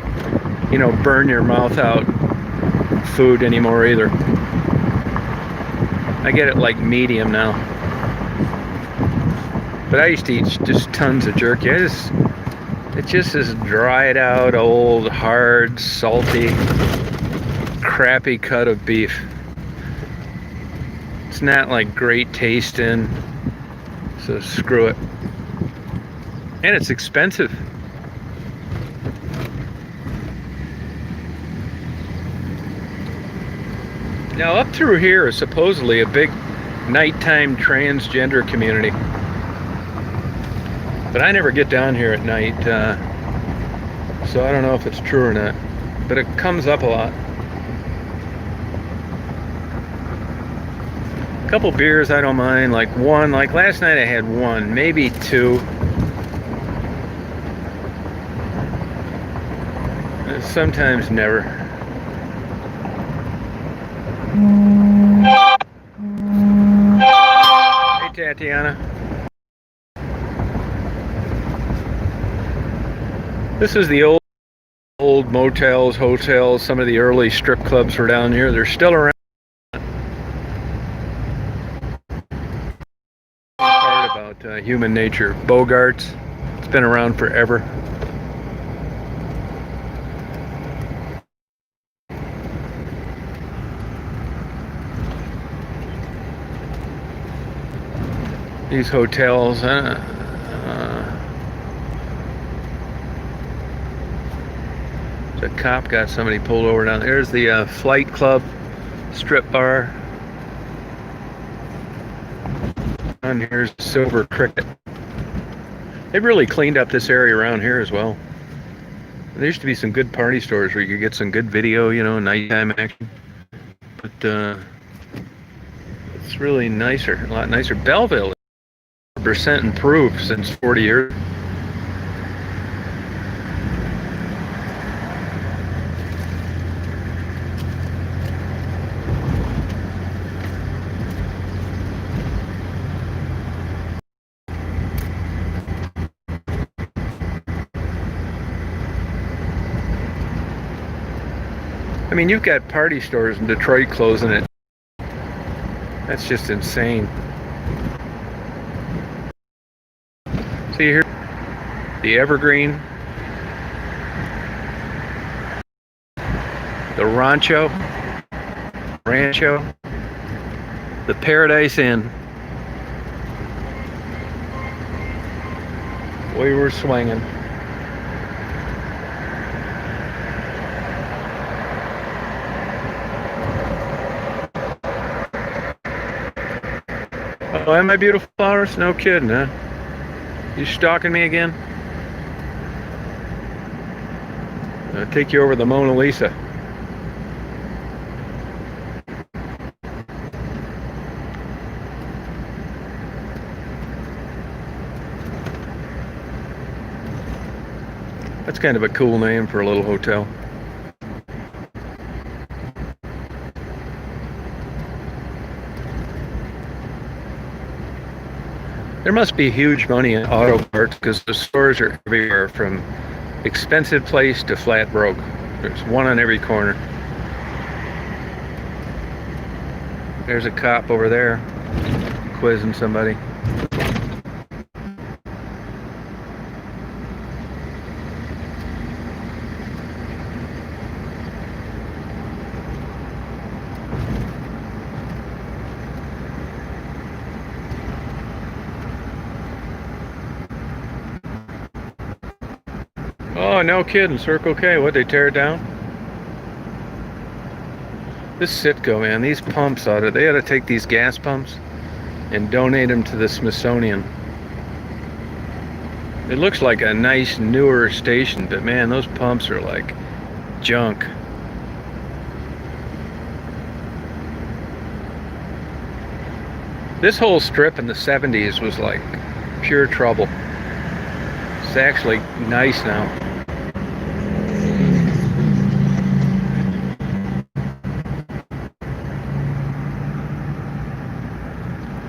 you know, burn your mouth out food anymore either. I get it like medium now. But I used to eat just tons of jerky. It just is dried out, old, hard, salty, crappy cut of beef. It's not like great tasting, so screw it. And it's expensive. Now up through here is supposedly a big nighttime transgender community. But I never get down here at night, so I don't know if it's true or not. But it comes up a lot. A couple beers I don't mind, like one, like last night I had one, maybe two. Sometimes never. Hey Tatiana. This is the old motels, hotels. Some of the early strip clubs were down here. They're still around. Part about human nature. Bogarts. It's been around forever. These hotels. The cop got somebody pulled over down there. There's the Flight Club strip bar. And here's Silver Cricket. They've really cleaned up this area around here as well. There used to be some good party stores where you could get some good video, you know, nighttime action. But it's really nicer, a lot nicer. Belleville is 100% improved since 40 years. I mean, you've got party stores in Detroit closing it. That's just insane. See here, the Evergreen, the Rancho, the Paradise Inn. We were swinging. Oh, and my beautiful flowers? No kidding, huh? You stalking me again? I'll take you over the Mona Lisa. That's kind of a cool name for a little hotel. There must be huge money in auto parts because the stores are everywhere from expensive place to flat broke. There's one on every corner. There's a cop over there quizzing somebody. Oh, no kidding. Circle K. What'd they tear it down? This Citgo, man. These pumps they ought to take these gas pumps and donate them to the Smithsonian. It looks like a nice newer station, but man, those pumps are like junk. This whole strip in the 70s was like pure trouble. It's actually nice now.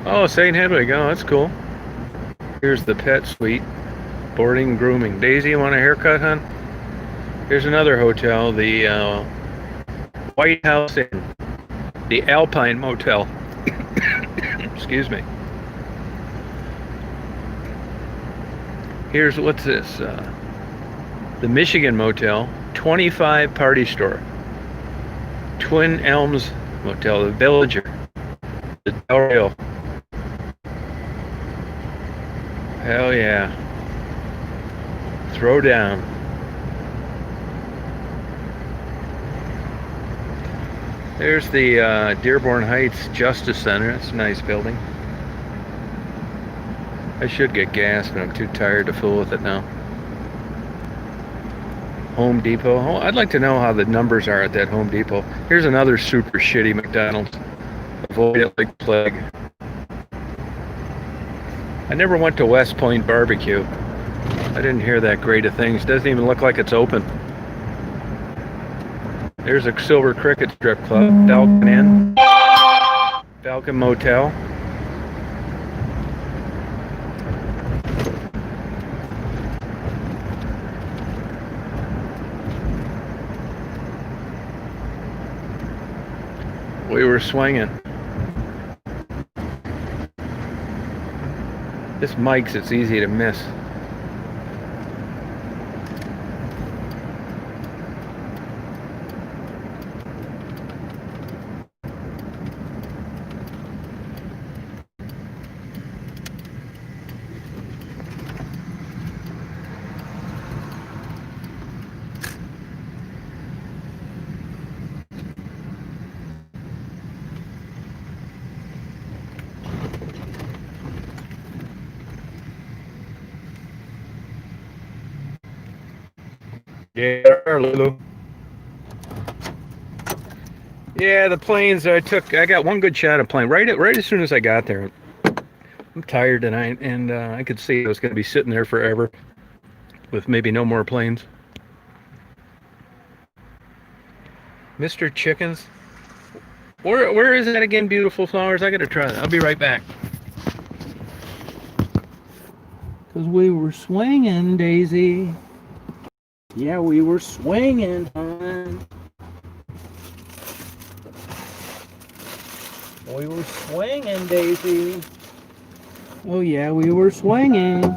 Oh, St. Hedwig. Oh, that's cool. Here's the pet suite. Boarding, grooming. Daisy, you want a haircut, hon? Here's another hotel, the White House Inn, the Alpine Motel. Excuse me. Here's, what's this? The Michigan Motel, 25 Party Store. Twin Elms Motel, the Villager, the Delray. Hell yeah. Throw down. There's the Dearborn Heights Justice Center. That's a nice building. I should get gas, but I'm too tired to fool with it now. Home Depot. Oh, I'd like to know how the numbers are at that Home Depot. Here's another super shitty McDonald's. Avoid it like plague. I never went to West Point Barbecue. I didn't hear that great of things. Doesn't even look like it's open. There's a Silver Cricket Strip Club. Falcon Inn. Falcon Motel. We were swinging. This Mike's, it's easy to miss. Yeah, Lulu. Yeah, the planes I got one good shot of plane right as soon as I got there. I'm tired tonight, and I could see I was going to be sitting there forever with maybe no more planes. Mr. Chickens. Where is that again, Beautiful Flowers? I got to try that. I'll be right back. Because we were swinging, Daisy. Yeah, we were swinging, hon. We were swinging, Daisy. Oh, yeah, we were swinging.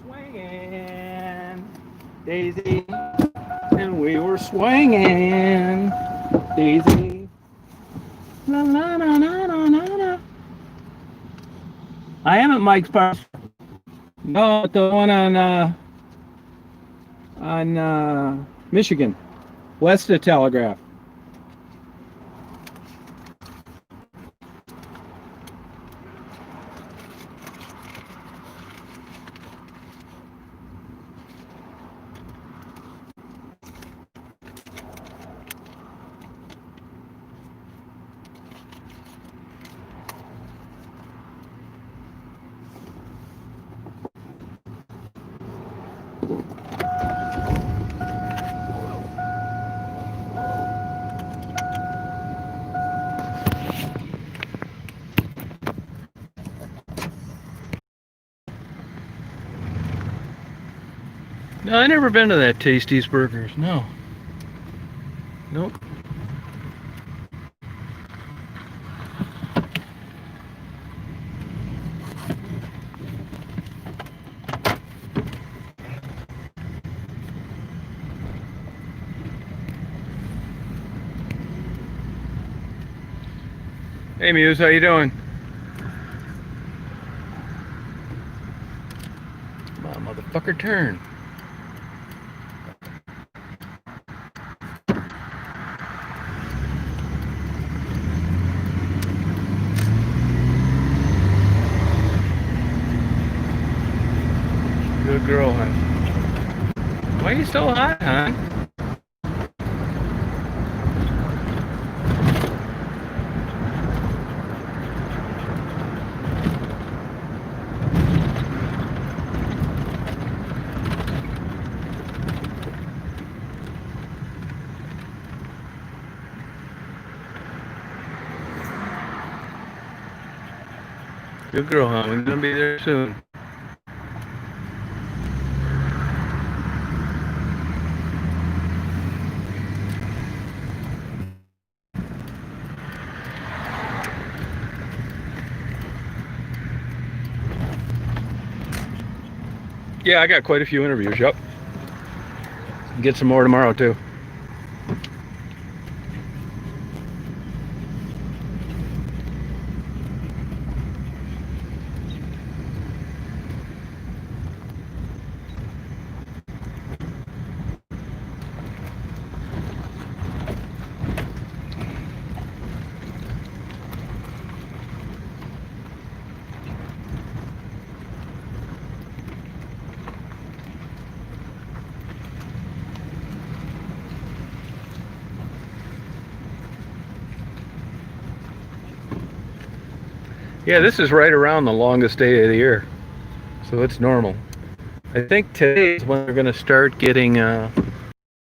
swinging, Daisy, and we were swinging, Daisy. La la la la la la la. I am at Mike's Park. No, the one on Michigan, west of Telegraph. No, I never been to that Tasty's Burgers. No. Nope. Hey Muse, how you doing? Come on, motherfucker, turn. Good girl, hon. Why are you so hot, hon? Good girl, hon. We're gonna be there soon. Yeah, I got quite a few interviews, yep. Get some more tomorrow, too. Yeah, this is right around the longest day of the year, so it's normal. I think today is when they're going to start getting,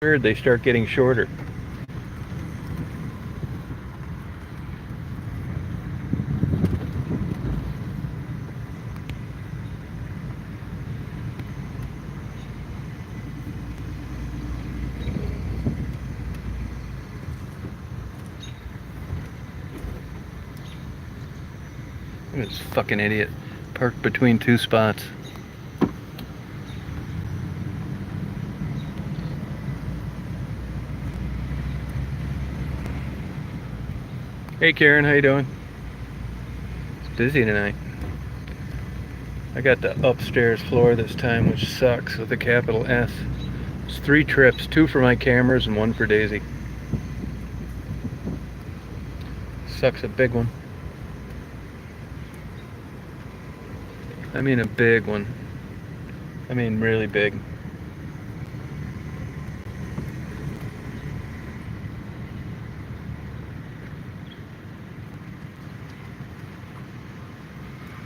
they start getting shorter. Look at this fucking idiot parked between two spots. Hey Karen, how you doing? It's busy tonight. I got the upstairs floor this time, which sucks with a capital S. It's 3 trips, 2 for my cameras and 1 for Daisy. Sucks a big one. I mean a big one. I mean really big.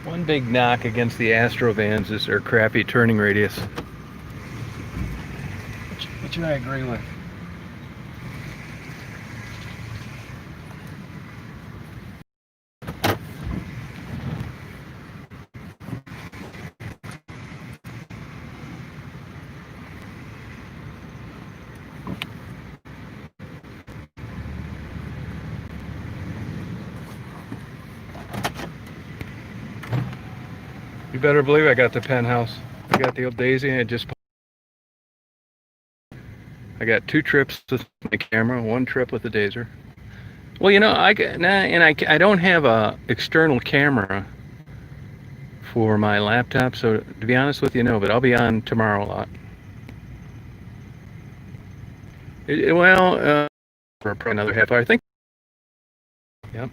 One big knock against the Astrovans is their crappy turning radius. Which I agree with. You better believe I got the penthouse. I got the old Daisy. I got 2 trips with my camera, 1 trip with the Dazer. Well, you know, I don't have a external camera for my laptop, so to be honest with you, no. But I'll be on tomorrow a lot. For probably another half hour, I think. Yep.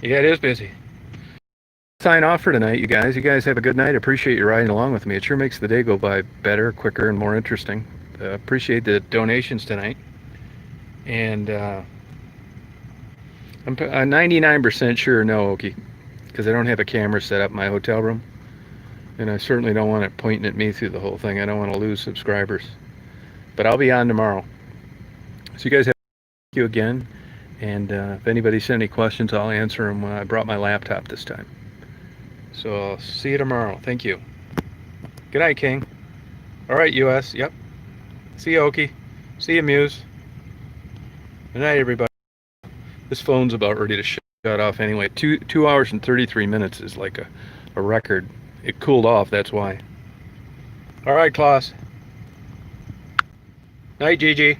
Yeah, it is busy. Sign off for tonight, you guys. You guys have a good night. Appreciate you riding along with me. It sure makes the day go by better, quicker, and more interesting. Appreciate the donations tonight. And I'm 99% sure no, Okie, because I don't have a camera set up in my hotel room. And I certainly don't want it pointing at me through the whole thing. I don't want to lose subscribers. But I'll be on tomorrow. So you guys have thank you again. And if anybody sent any questions, I'll answer them when I brought my laptop this time. So I'll see you tomorrow. Thank you. Good night, King. All right, US. Yep. See you, Okie. See you, Muse. Good night, everybody. This phone's about ready to shut off anyway. 2 hours and 33 minutes is like a record. It cooled off, that's why. All right, Klaus. Night, Gigi.